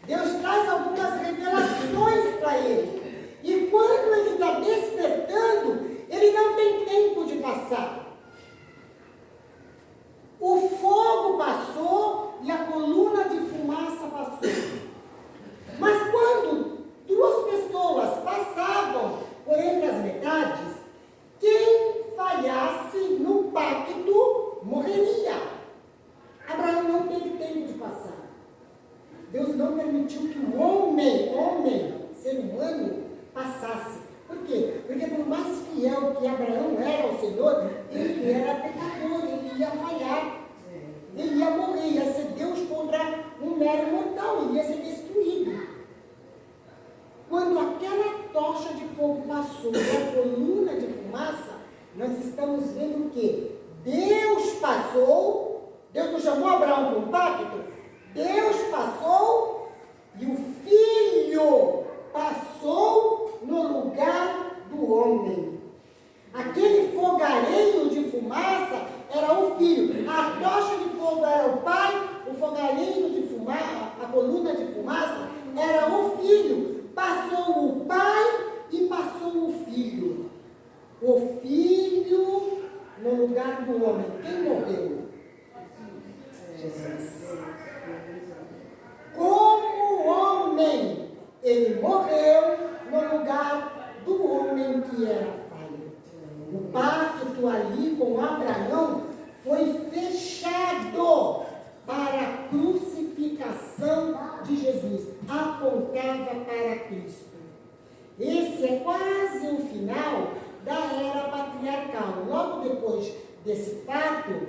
Deus traz algumas revelações para ele. E quando ele está despertando, ele não tem tempo de passar. O fogo passou e a coluna de fumaça passou. Mas quando duas pessoas passavam por entre as metades, quem falhasse no pacto morreria. Abraão não teve tempo de passar. Deus não permitiu que o homem, ser humano, passasse. Por quê? Porque por mais fiel que Abraão era ao Senhor, ele era pecador, ele ia falhar. Ele ia morrer, ia ser Deus contra um mero mortal, ele ia ser destruído. Quando aquela tocha de fogo passou e a coluna de fumaça, nós estamos vendo o quê? Deus passou, Deus não chamou Abraão para um pacto? Deus passou e o Filho passou no lugar do homem. Aquele fogareiro de fumaça era o Filho, a tocha de fogo era o Pai, o fogareiro de fumaça, a coluna de fumaça era o Filho. Passou o Pai e passou o Filho. O Filho no lugar do homem. Quem morreu? Jesus. Como homem, ele morreu no lugar do homem que era falho. O pacto ali com Abraão foi fechado para a crucificação de Jesus. apontava para Cristo. Esse é quase o final da era patriarcal. Logo depois desse fato,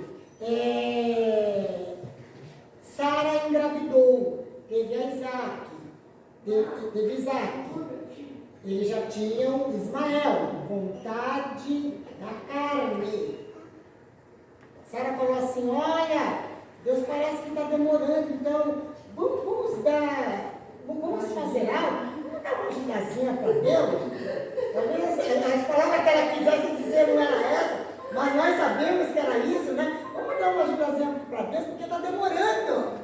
Sara engravidou, teve Isaac. Eles já tinham Ismael, vontade da carne. Sara falou assim, olha, Deus parece que está demorando, então vamos fazer algo, vamos dar uma ajudazinha para Deus. Talvez as palavras que ela quisesse dizer não era essa, mas nós sabemos que era isso, né? Vamos dar uma ajudazinha para Deus, porque está demorando.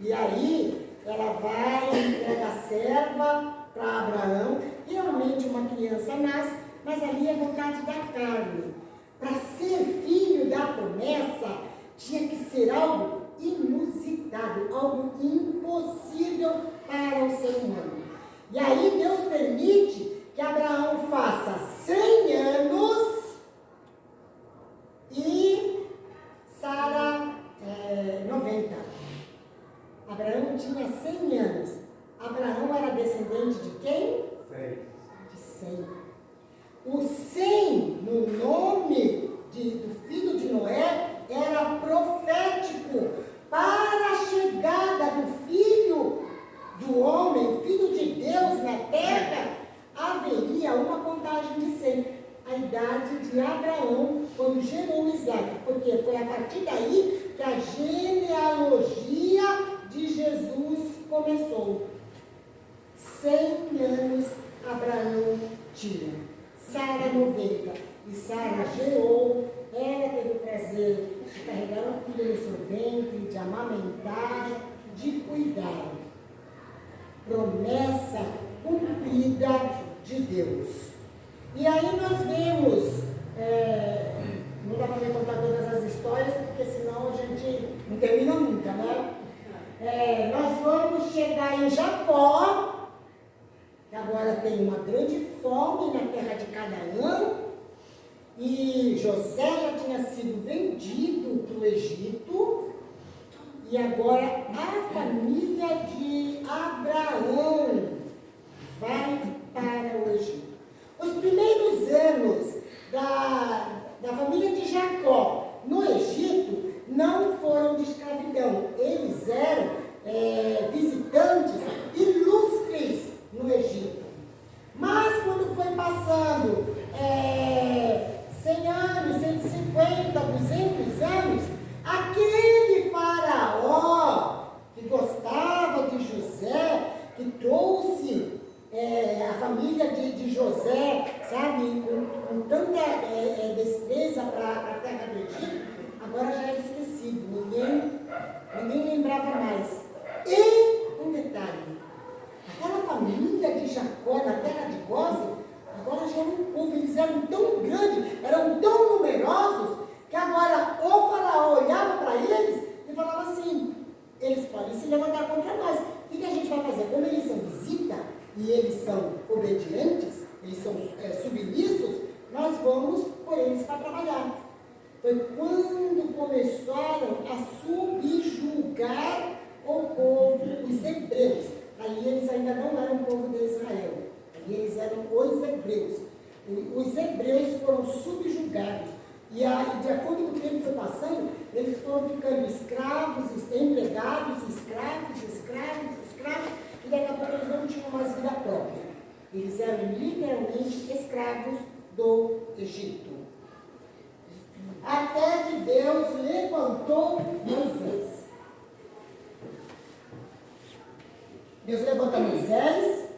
E aí, ela vai, entrega a serva para Abraão, realmente uma criança nasce, mas ali é vontade da carne. Para ser filho da promessa, tinha que ser algo inusitado, algo impossível para o ser humano. E aí Deus permite que Abraão faça 100 anos e Sara 90. Abraão tinha 100 anos. Abraão era descendente de quem? 100. De 100. O 100 no nome do filho de Noé era profético para a chegada do filho do homem, filho de Deus na terra. Haveria uma contagem de 100, a idade de Abraão, quando gerou Isaac, porque foi a partir daí que a genealogia de Jesus começou. 100 anos Abraão tinha, Sara 90, e Sara gerou, ela teve o prazer de carregar o filho no seu ventre, de amamentar, de cuidar. Promessa cumprida de Deus. E aí nós vemos, não dá para me contar todas as histórias, porque senão a gente não termina nunca, né? Nós vamos chegar em Jacó, que agora tem uma grande fome na terra de Canaã, e José já tinha sido vendido para o Egito, e agora a família de Abraão vai para o Egito. Os primeiros anos da família de Jacó no Egito não foram de escravidão. Eles eram visitantes ilustres no Egito. Mas quando foi passando 100 anos, 150, 200 anos, aquele faraó que gostava de José, que trouxe a família de José, sabe, com tanta destreza para a terra do Egito, agora já é esquecido, ninguém lembrava mais. E um detalhe, aquela família de Jacó na terra de Gósen, agora já era um povo, eles eram tão grandes, eram tão numerosos, que agora o faraó olhava para eles e falava assim, eles podem se levantar contra nós. O que a gente vai fazer? Como eles são visita e eles são obedientes, eles são submissos, nós vamos pôr eles para trabalhar. Foi quando começaram a subjugar o povo, os hebreus. Ali eles ainda não eram o povo de Israel, ali eles eram os hebreus. Os hebreus foram subjugados. E aí, de acordo com o tempo foi passando, eles foram ficando escravos, empregados, escravos, e daqui a pouco eles não tinham mais vida própria. Eles eram literalmente escravos do Egito. Até que Deus levantou Moisés. Deus levanta Moisés,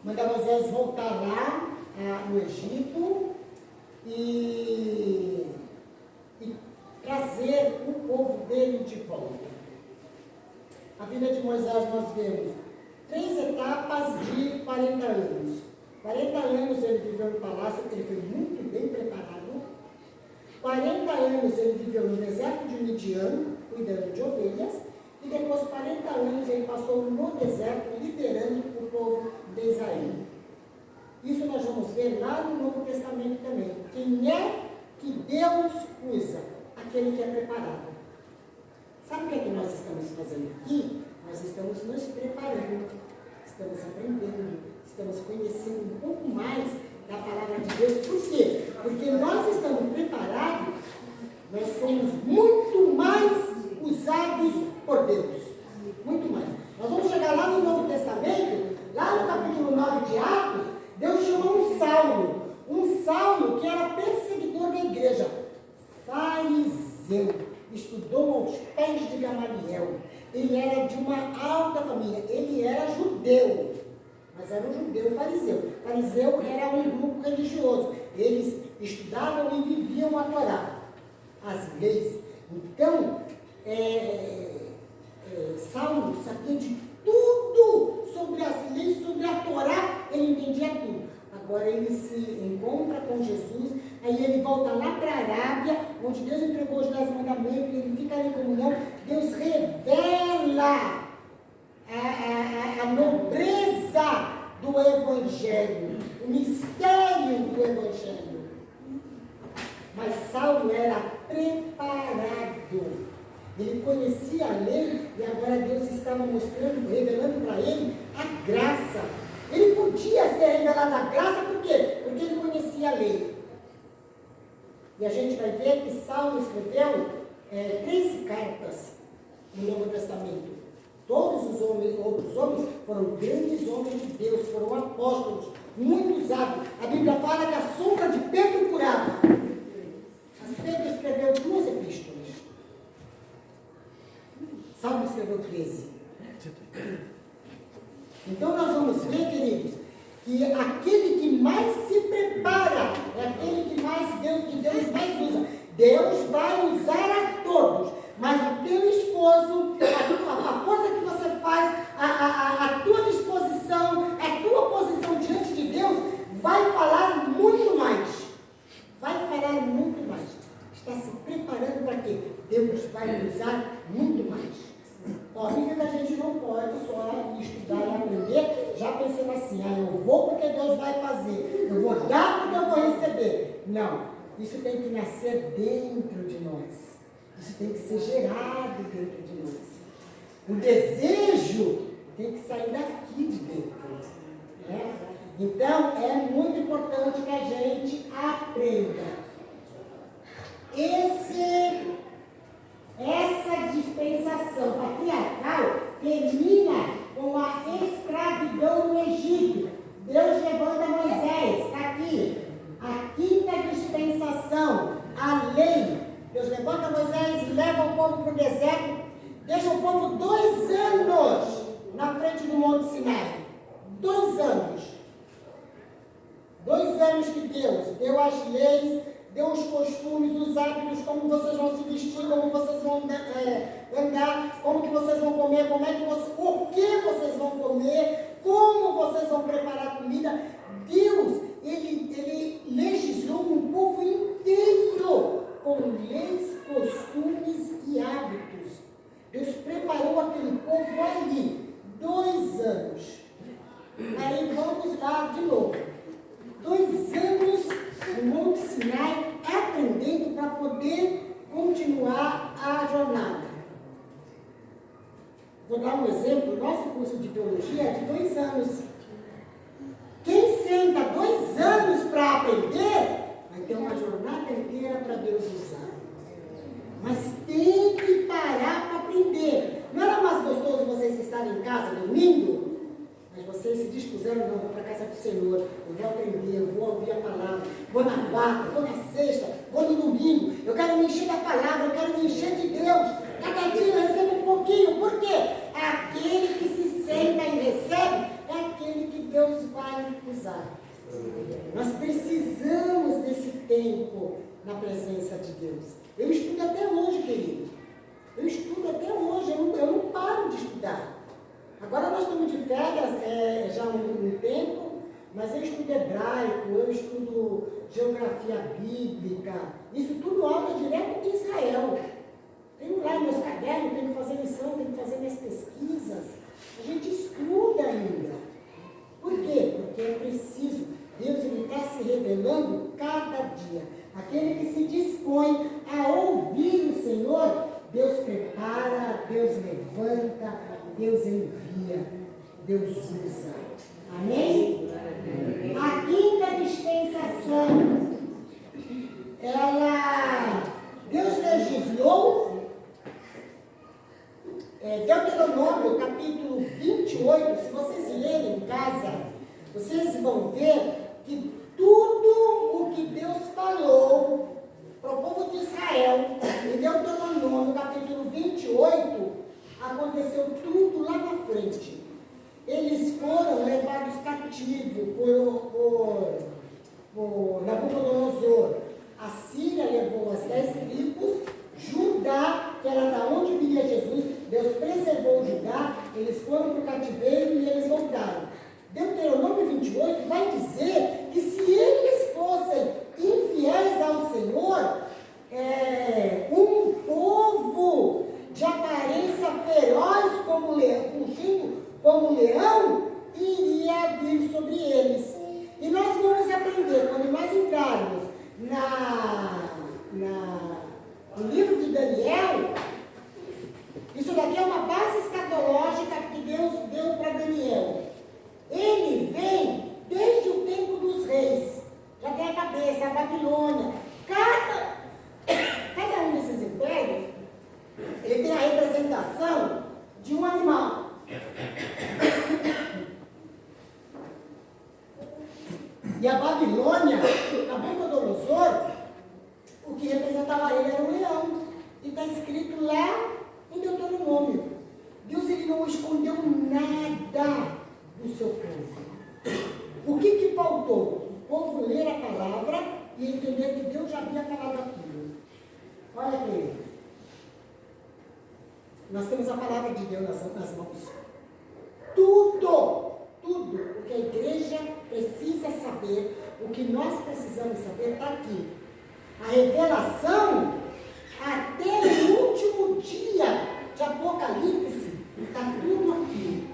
manda Moisés voltar lá no Egito e trazer o povo dele de volta. A vida de Moisés nós vemos 3 etapas de 40 anos. 40 anos ele viveu no palácio, ele foi muito bem preparado. 40 anos ele viveu no deserto de Midian, cuidando de ovelhas. E depois 40 anos ele passou no deserto, liderando o povo de Israel. Isso nós vamos ver lá no Novo Testamento também. Quem é que Deus usa? Aquele que é preparado. Sabe o que é que nós estamos fazendo aqui? Nós estamos nos preparando, estamos aprendendo, estamos conhecendo um pouco mais da palavra de Deus. Por quê? Porque nós estamos preparados, nós somos muito mais usados por Deus. Muito mais. Nós vamos chegar lá no Novo Testamento, lá no capítulo 9 de Atos, Deus chamou um Saulo que era perseguidor da igreja, fariseu, estudou aos pés de Gamaliel. Ele era de uma alta família, ele era judeu, mas era um judeu fariseu. Fariseu era um grupo religioso, eles estudavam e viviam a Torá, as leis. Então, Saulo sabia de tudo sobre as leis, sobre a Torá, ele entendia tudo. Agora ele se encontra com Jesus, aí ele volta lá para a Arábia, onde Deus entregou os 10 mandamentos, ele fica ali em comunhão. Deus revela a nobreza do Evangelho, o mistério do Evangelho. Mas Saulo era preparado. Ele conhecia a lei e agora Deus estava mostrando, revelando para ele a graça. Ele podia ser revelado a graça, por quê? Porque ele conhecia a lei. E a gente vai ver que Saulo escreveu 13 cartas no Novo Testamento. Todos os outros homens foram grandes homens de Deus, foram apóstolos, muito usados. A Bíblia fala que a sombra de Pedro curava. Mas Pedro escreveu 2 epístolas. Saulo escreveu 13. Então nós vamos ver, queridos, que aquele que mais se prepara é aquele que Deus mais usa. Deus vai usar a todos, mas o teu esposo, a coisa que você faz, a tua disposição, a tua posição diante de Deus, vai falar muito mais. Vai falar muito mais. Está se preparando para quê? Deus vai usar muito mais. Óbvio que a gente não pode só estudar e aprender já pensando assim, eu vou porque Deus vai fazer, eu vou dar porque eu vou receber. Não, isso tem que nascer dentro de nós, isso tem que ser gerado dentro de nós. O desejo tem que sair daqui de dentro. Né? Então, é muito importante que a gente aprenda. Essa dispensação patriarcal termina com a escravidão no Egito. Deus levanta Moisés, está aqui, a 5ª dispensação, a lei. Deus levanta Moisés e leva o povo para o deserto, deixa o povo 2 anos na frente do Monte Sinai. 2 anos. 2 anos que Deus deu as leis, deu os costumes, os hábitos, como vocês vão se vestir, como vocês vão andar, como que vocês vão comer, o que vocês vão comer, como vocês vão preparar a comida. Deus, ele legislou um povo inteiro com leis, costumes e hábitos. Deus preparou aquele povo ali, 2 anos. Aí vamos lá de novo. 2 anos no Monte Sinai, aprendendo para poder continuar a jornada. Vou dar um exemplo, nosso curso de teologia é de 2 anos. Quem senta 2 anos para aprender, vai ter uma jornada inteira para Deus usar. Mas tem que parar para aprender. Não era mais gostoso vocês estarem em casa dormindo? Mas vocês se dispuseram, não, vou para a casa do Senhor, eu vou aprender, eu vou ouvir a palavra, vou na quarta, vou na sexta, vou no domingo, eu quero me encher da palavra, eu quero me encher de Deus. Cada dia eu recebo um pouquinho. Por quê? Aquele que se senta e recebe é aquele que Deus vai usar. Nós precisamos desse tempo na presença de Deus. Eu estudo até hoje, querido. Eu estudo até hoje, eu não paro de estudar. Agora nós estamos de férias já há um tempo, mas eu estudo hebraico, eu estudo geografia bíblica, isso tudo aula direto de Israel. Tenho lá meus cadernos, tenho que fazer lição, tenho que fazer minhas pesquisas. A gente estuda ainda. Por quê? Porque é preciso. Deus está se revelando cada dia. Aquele que se dispõe a ouvir o Senhor, Deus prepara, Deus levanta, Deus Deus usa. Amém? A quinta dispensação, Deus legislou, Deuteronômio capítulo 28, se vocês lerem em casa, vocês vão ver que tudo o que Deus falou para o povo de Israel, em Deuteronômio capítulo 28, aconteceu tudo lá na frente. Eles foram levados cativos por Nabucodonosor. A Síria levou as 10 tribos, Judá, que era da onde viria Jesus, Deus preservou Judá, eles foram para o cativeiro e eles voltaram. Deuteronômio 28 vai dizer que se eles fossem infiéis ao Senhor, um povo de aparência feroz como leão, fugindo como leão, iria vir sobre eles. E nós vamos aprender, quando nós entrarmos no livro de Daniel, isso daqui é uma base escatológica que Deus deu para Daniel. Ele vem desde o tempo dos reis, já tem a cabeça, a Babilônia. Cada um desses impérios, ele tem a representação de um animal. E a Babilônia, Nabucodonosor, o que representava ele era um leão. E está escrito lá em Deuteronômio. Deus ele não escondeu nada do seu povo. O que faltou? O povo ler a palavra e entender que Deus já havia falado aquilo. Olha, queridos. Nós temos a palavra de Deus nas mãos. Tudo o que a igreja precisa saber, o que nós precisamos saber está aqui. A revelação até o último dia de Apocalipse está tudo aqui.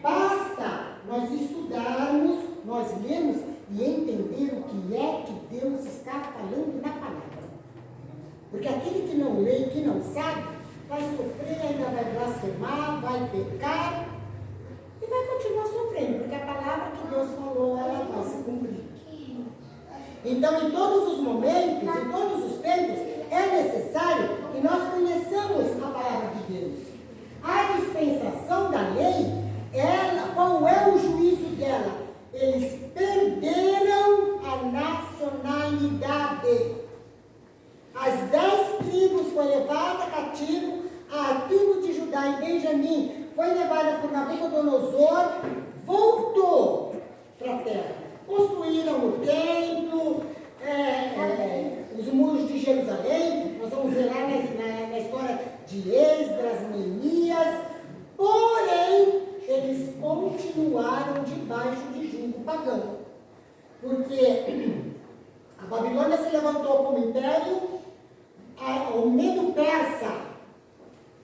Basta nós estudarmos, nós lermos e entender o que é que Deus está falando na palavra. Porque aquele que não lê e que não sabe, vai sofrer, ainda vai blasfemar, vai pecar e vai continuar sofrendo, porque a palavra que Deus falou, ela vai se cumprir. Então, em todos os momentos, em todos os tempos, é necessário que nós conheçamos a palavra de Deus. A dispensação da lei, qual é o juízo dela? Eles perderam a nacionalidade. As 10 tribos foram levadas cativo, a tribo de Judá e Benjamim foi levada por Nabucodonosor, voltou para a terra. Construíram o templo, os muros de Jerusalém, nós vamos ver lá na história de Esdras, Neemias, porém, eles continuaram debaixo de jugo pagão, porque a Babilônia se levantou como império, o Medo Persa,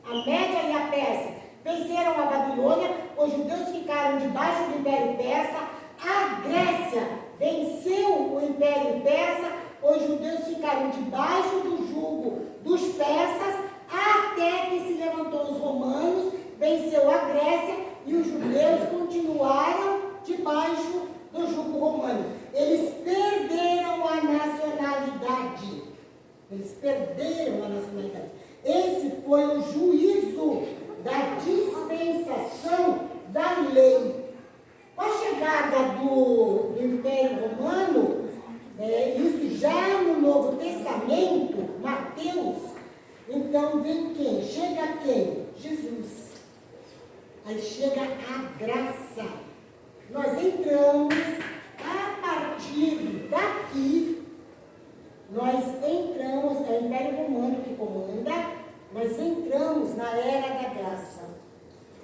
a Média e a Pérsia venceram a Babilônia, os judeus ficaram debaixo do Império Persa, a Grécia venceu o Império Persa, os judeus ficaram debaixo do jugo dos persas, até que se levantou os romanos, venceu a Grécia e os judeus continuaram debaixo do jugo romano. Eles perderam a nacionalidade. Eles perderam a nacionalidade. Esse foi o juízo da dispensação da lei. Com a chegada do Império Romano, isso já no Novo Testamento, Mateus, então vem quem? Chega quem? Jesus. Aí chega a graça. Nós entramos, a partir daqui, nós entramos, é o Império Romano que comanda, nós entramos na era da graça.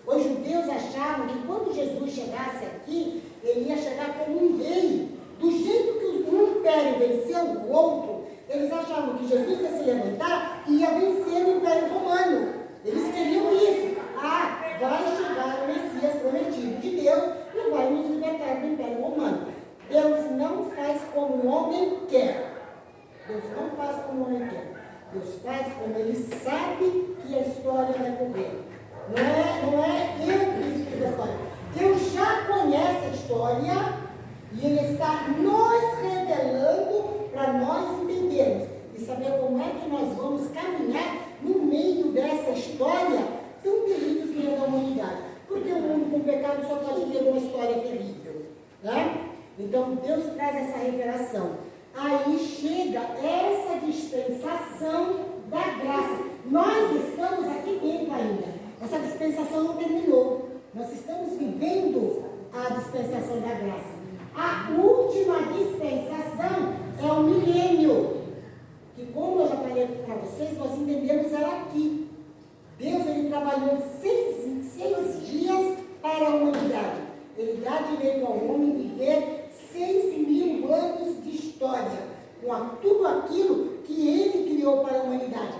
Os judeus achavam que quando Jesus chegasse aqui, ele ia chegar como um rei. Do jeito que um império venceu o outro, eles achavam que Jesus ia se levantar e ia vencer o Império Romano. Eles queriam isso. Vai chegar o Messias prometido de Deus e vai nos libertar do Império Romano. Deus não faz como o homem quer. Deus não faz como o homem quer. Deus faz como ele sabe que a história vai correr. Não é eu que escrevo a história. história e Ele está nos revelando para nós entendermos e saber como é que nós vamos caminhar no meio dessa história tão terrível que é da humanidade. Porque o mundo com pecado só pode viver uma história terrível, né? Então Deus traz essa revelação. Aí chega essa dispensação da graça. Nós estamos aqui dentro ainda. Essa dispensação não terminou. Nós estamos vivendo a dispensação da graça. A última dispensação é o milênio. Que como eu já falei para vocês, nós entendemos era aqui. Deus ele trabalhou seis dias para a humanidade. Ele dá direito ao homem viver 6.000 anos de história, com tudo aquilo que ele criou para a humanidade.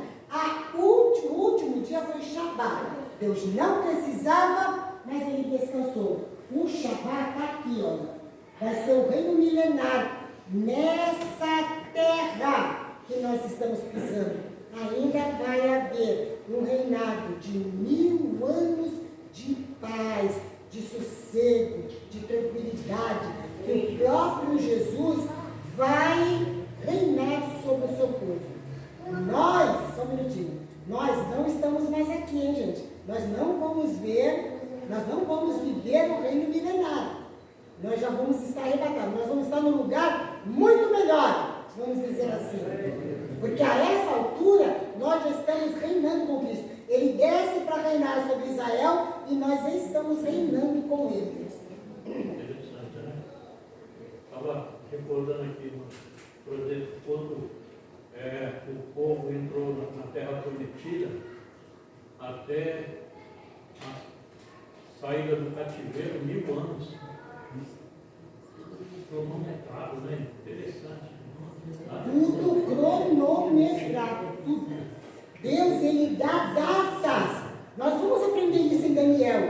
O último dia foi o Shabat. Deus não precisava, mas ele descansou. O Shabat está aqui, olha. Vai ser o reino milenário nessa terra que nós estamos pisando. Ainda vai haver um reinado de 1000 anos de paz, de sossego, de tranquilidade, que o próprio Jesus vai reinar sobre o seu povo. Nós, só um minutinho, nós não estamos mais aqui, hein, gente? Nós não vamos viver no reino milenário. Nós já vamos estar arrebatados, nós vamos estar num lugar muito melhor, vamos dizer assim. Porque a essa altura, nós já estamos reinando com Cristo. Ele desce para reinar sobre Israel e nós estamos reinando com ele. Interessante, né? Estava recordando aqui, por exemplo, quando o povo entrou na Terra Prometida, até a saída do cativeiro, 1000 anos. Cronometrado, né? Interessante. Tudo cronometrado, tudo. Deus, ele dá datas. Nós vamos aprender isso em Daniel.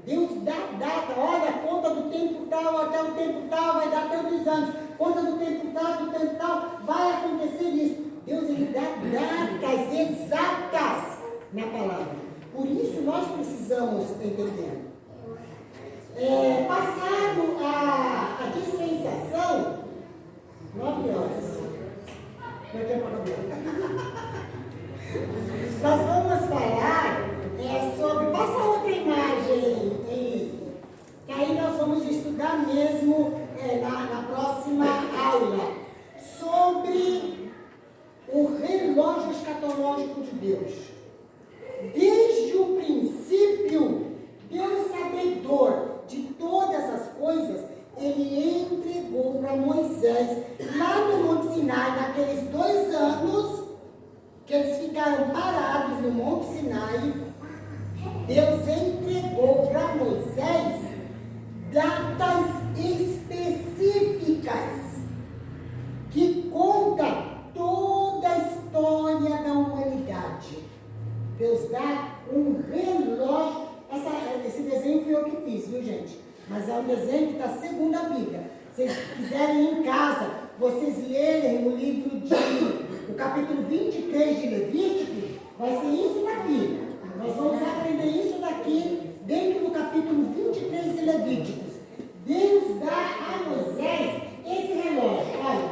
Deus dá data. Olha, conta do tempo tal até o tempo tal, vai dar tantos anos. Conta do tempo tal, vai acontecer isso. Deus, ele dá datas exatas na palavra. Por isso, nós precisamos entender. Passado a dispensação, 9 horas. Meu tempo acabou. Nós vamos falar sobre. Passa outra imagem aí. Que aí nós vamos estudar mesmo na próxima aula. Sobre o relógio escatológico de Deus. Desde o princípio, Deus sabedor de todas as coisas, ele entregou para Moisés, lá no Monte Sinai, naqueles 2 anos que eles ficaram parados no Monte Sinai, Deus entregou para Moisés datas específicas que contam toda a história da humanidade. Deus dá um relógio. Esse desenho foi eu que fiz, viu, gente? Mas é um desenho que está segundo a Bíblia. Se vocês quiserem ir em casa, vocês lerem o livro o capítulo 23 de Levítico, vai ser isso daqui. Nós vamos aprender isso daqui dentro do capítulo 23 de Levíticos. Deus dá a Moisés esse relógio. Olha,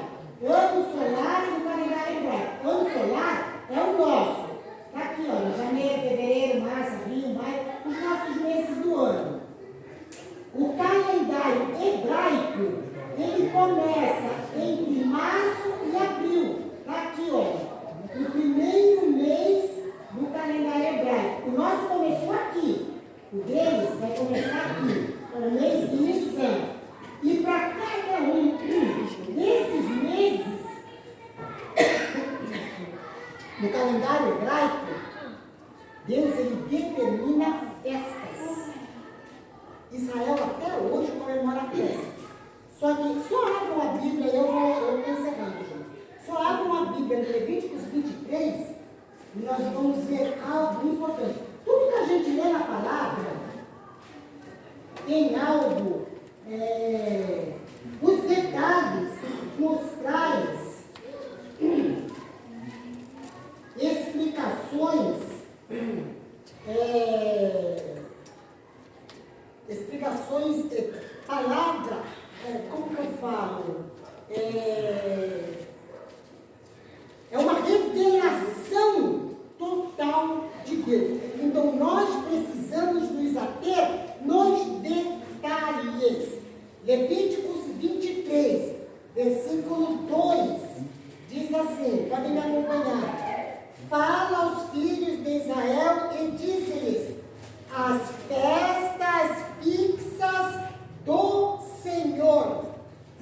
ano solar e o calendário hebraico. Ano solar é o nosso. Está aqui, olha, janeiro, fevereiro, março, abril, maio, os nossos meses do ano. O calendário hebraico, ele começa entre março e abril. Está aqui, olha. O primeiro mês do calendário hebraico. O nosso começou aqui. O deles vai começar aqui. O mês de Nissan. E para cada um desses meses, no calendário hebraico, Deus ele determina festas. Israel até hoje comemora festas. Só que só abram a Bíblia, eu vou encerrando, gente. Só abram a Bíblia em Levíticos 23 e nós vamos ver algo importante. Tudo que a gente lê na palavra tem algo, os detalhes nos traz explicações palavra, como que eu falo? É uma revelação total de Deus. Então nós precisamos nos ater nos detalhes. Levíticos 23, versículo 2, diz assim, podem me acompanhar. Fala aos filhos de Israel e diz-lhes: as festas fixas do Senhor,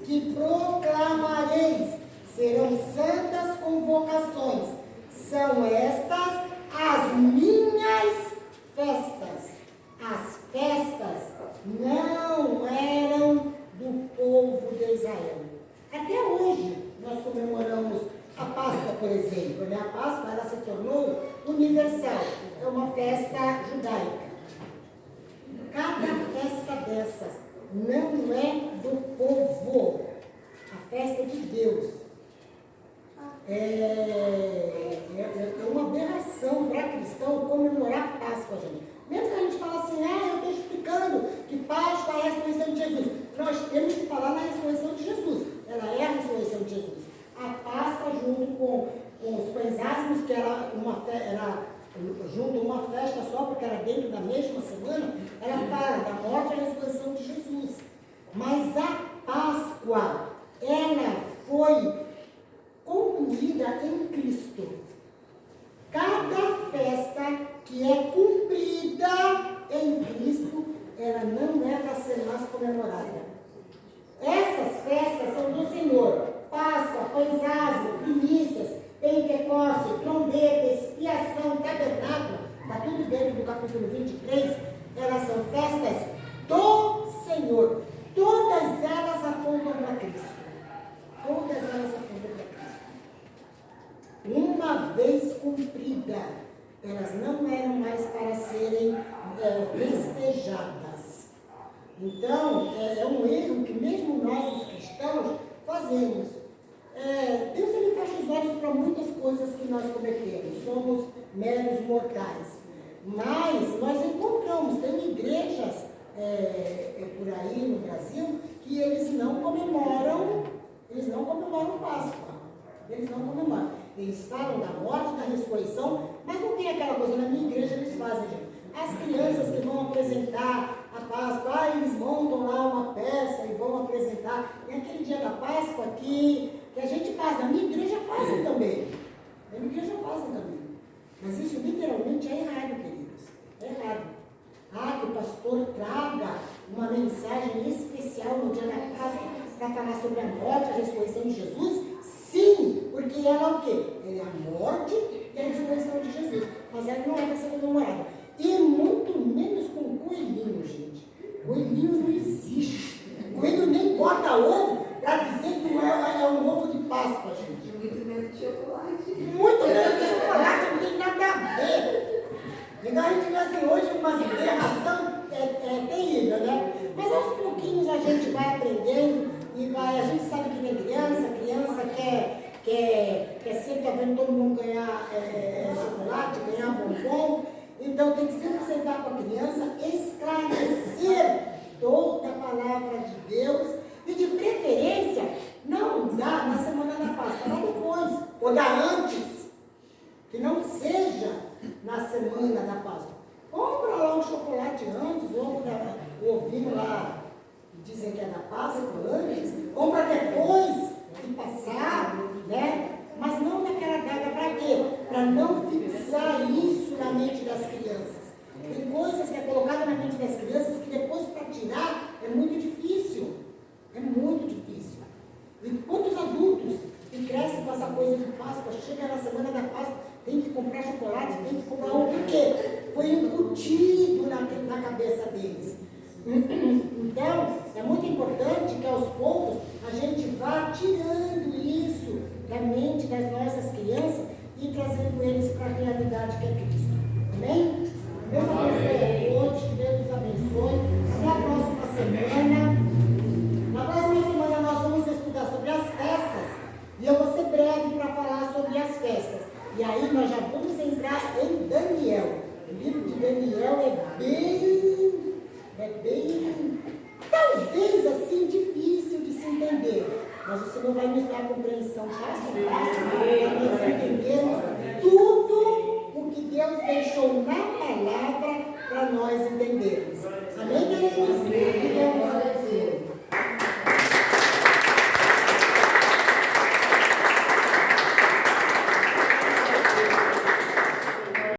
que proclamareis, serão santas convocações. São estas as minhas festas. As festas não eram do povo de Israel. Até hoje nós comemoramos a Páscoa, por exemplo, né? A Páscoa ela se tornou universal. É uma festa judaica. Cada festa dessas não é do povo. A festa é de Deus. É uma aberração para cristão comemorar a Páscoa, gente. Mesmo que a gente fala assim, eu estou explicando que Páscoa é a ressurreição de Jesus. Nós temos que falar na ressurreição de Jesus. Ela é a ressurreição de Jesus. A Páscoa, junto com os pães ázimos, que era junto uma festa só, porque era dentro da mesma semana, ela fala da morte e da ressurreição de Jesus. Mas a Páscoa, ela foi concluída em Cristo. Cada festa que é cumprida em Cristo, ela não é para ser mais comemorada. Essas festas são do Senhor. Páscoa, pães ázimos, primícias, Pentecoste, trombeta, expiação, tabernáculo, está tudo dentro do capítulo 23, elas são festas do Senhor. Todas elas apontam para Cristo. Todas elas apontam para Cristo. Uma vez cumprida, elas não eram mais para serem festejadas. Então, é um erro que mesmo nós, os cristãos, fazemos. Deus ele fecha os olhos para muitas coisas que nós cometemos. Somos meros mortais. Mas nós encontramos, tem igrejas por aí no Brasil que eles não comemoram Páscoa. Eles não comemoram. Eles falam da morte, da ressurreição, mas não tem aquela coisa. Na minha igreja eles fazem, gente. As crianças que vão apresentar a Páscoa, eles montam lá uma peça e vão apresentar. E aquele dia da Páscoa que a gente faz, na minha igreja fazem também. Na minha igreja fazem também. Mas isso literalmente é errado, queridos. É errado. Que o pastor traga uma mensagem especial no dia da Páscoa para falar sobre a morte, a ressurreição de Jesus. Sim, porque ela é o quê? Ela é a morte e a ressurreição de Jesus. Mas ela não é para ser comemorada. E muito menos com coelhinho, gente. Coelhinho não existe. Coelho nem bota ovo para dizer que é um ovo de Páscoa, gente. Muito menos de chocolate. Muito menos de chocolate, não tem nada a ver. Então a gente vê assim, hoje uma aberração terrível, né? Mas aos pouquinhos a gente vai aprendendo e a gente sabe que tem criança quer sempre tá vendo todo mundo ganhar chocolate, ganhar bombom. Então tem que sempre sentar com a criança, esclarecer toda a palavra de Deus e de preferência não dá na semana da Páscoa, dá depois, ou dá antes, que não seja na semana da Páscoa. Compra lá o chocolate antes, o ovinho lá, dizem que é da Páscoa antes, compra depois de passar, né? Mas não naquela data, para quê? Para não fixar isso na mente das crianças. Tem coisas que é colocada na mente das crianças que depois para tirar é muito difícil. É muito difícil. E quantos adultos que crescem com essa coisa de Páscoa, chega na semana da Páscoa, tem que comprar chocolate, tem que comprar ovo, por quê? Foi incutido na cabeça deles. Então, é muito importante que aos poucos a gente vá tirando isso da mente das nossas crianças e trazendo eles para a realidade que é Cristo. Amém? Deus abençoe a todos, que Deus nos abençoe. Mas o Senhor vai nos dar compreensão passo a passo para nós entendermos tudo o que Deus deixou na palavra para nós entendermos. Amém, queridos?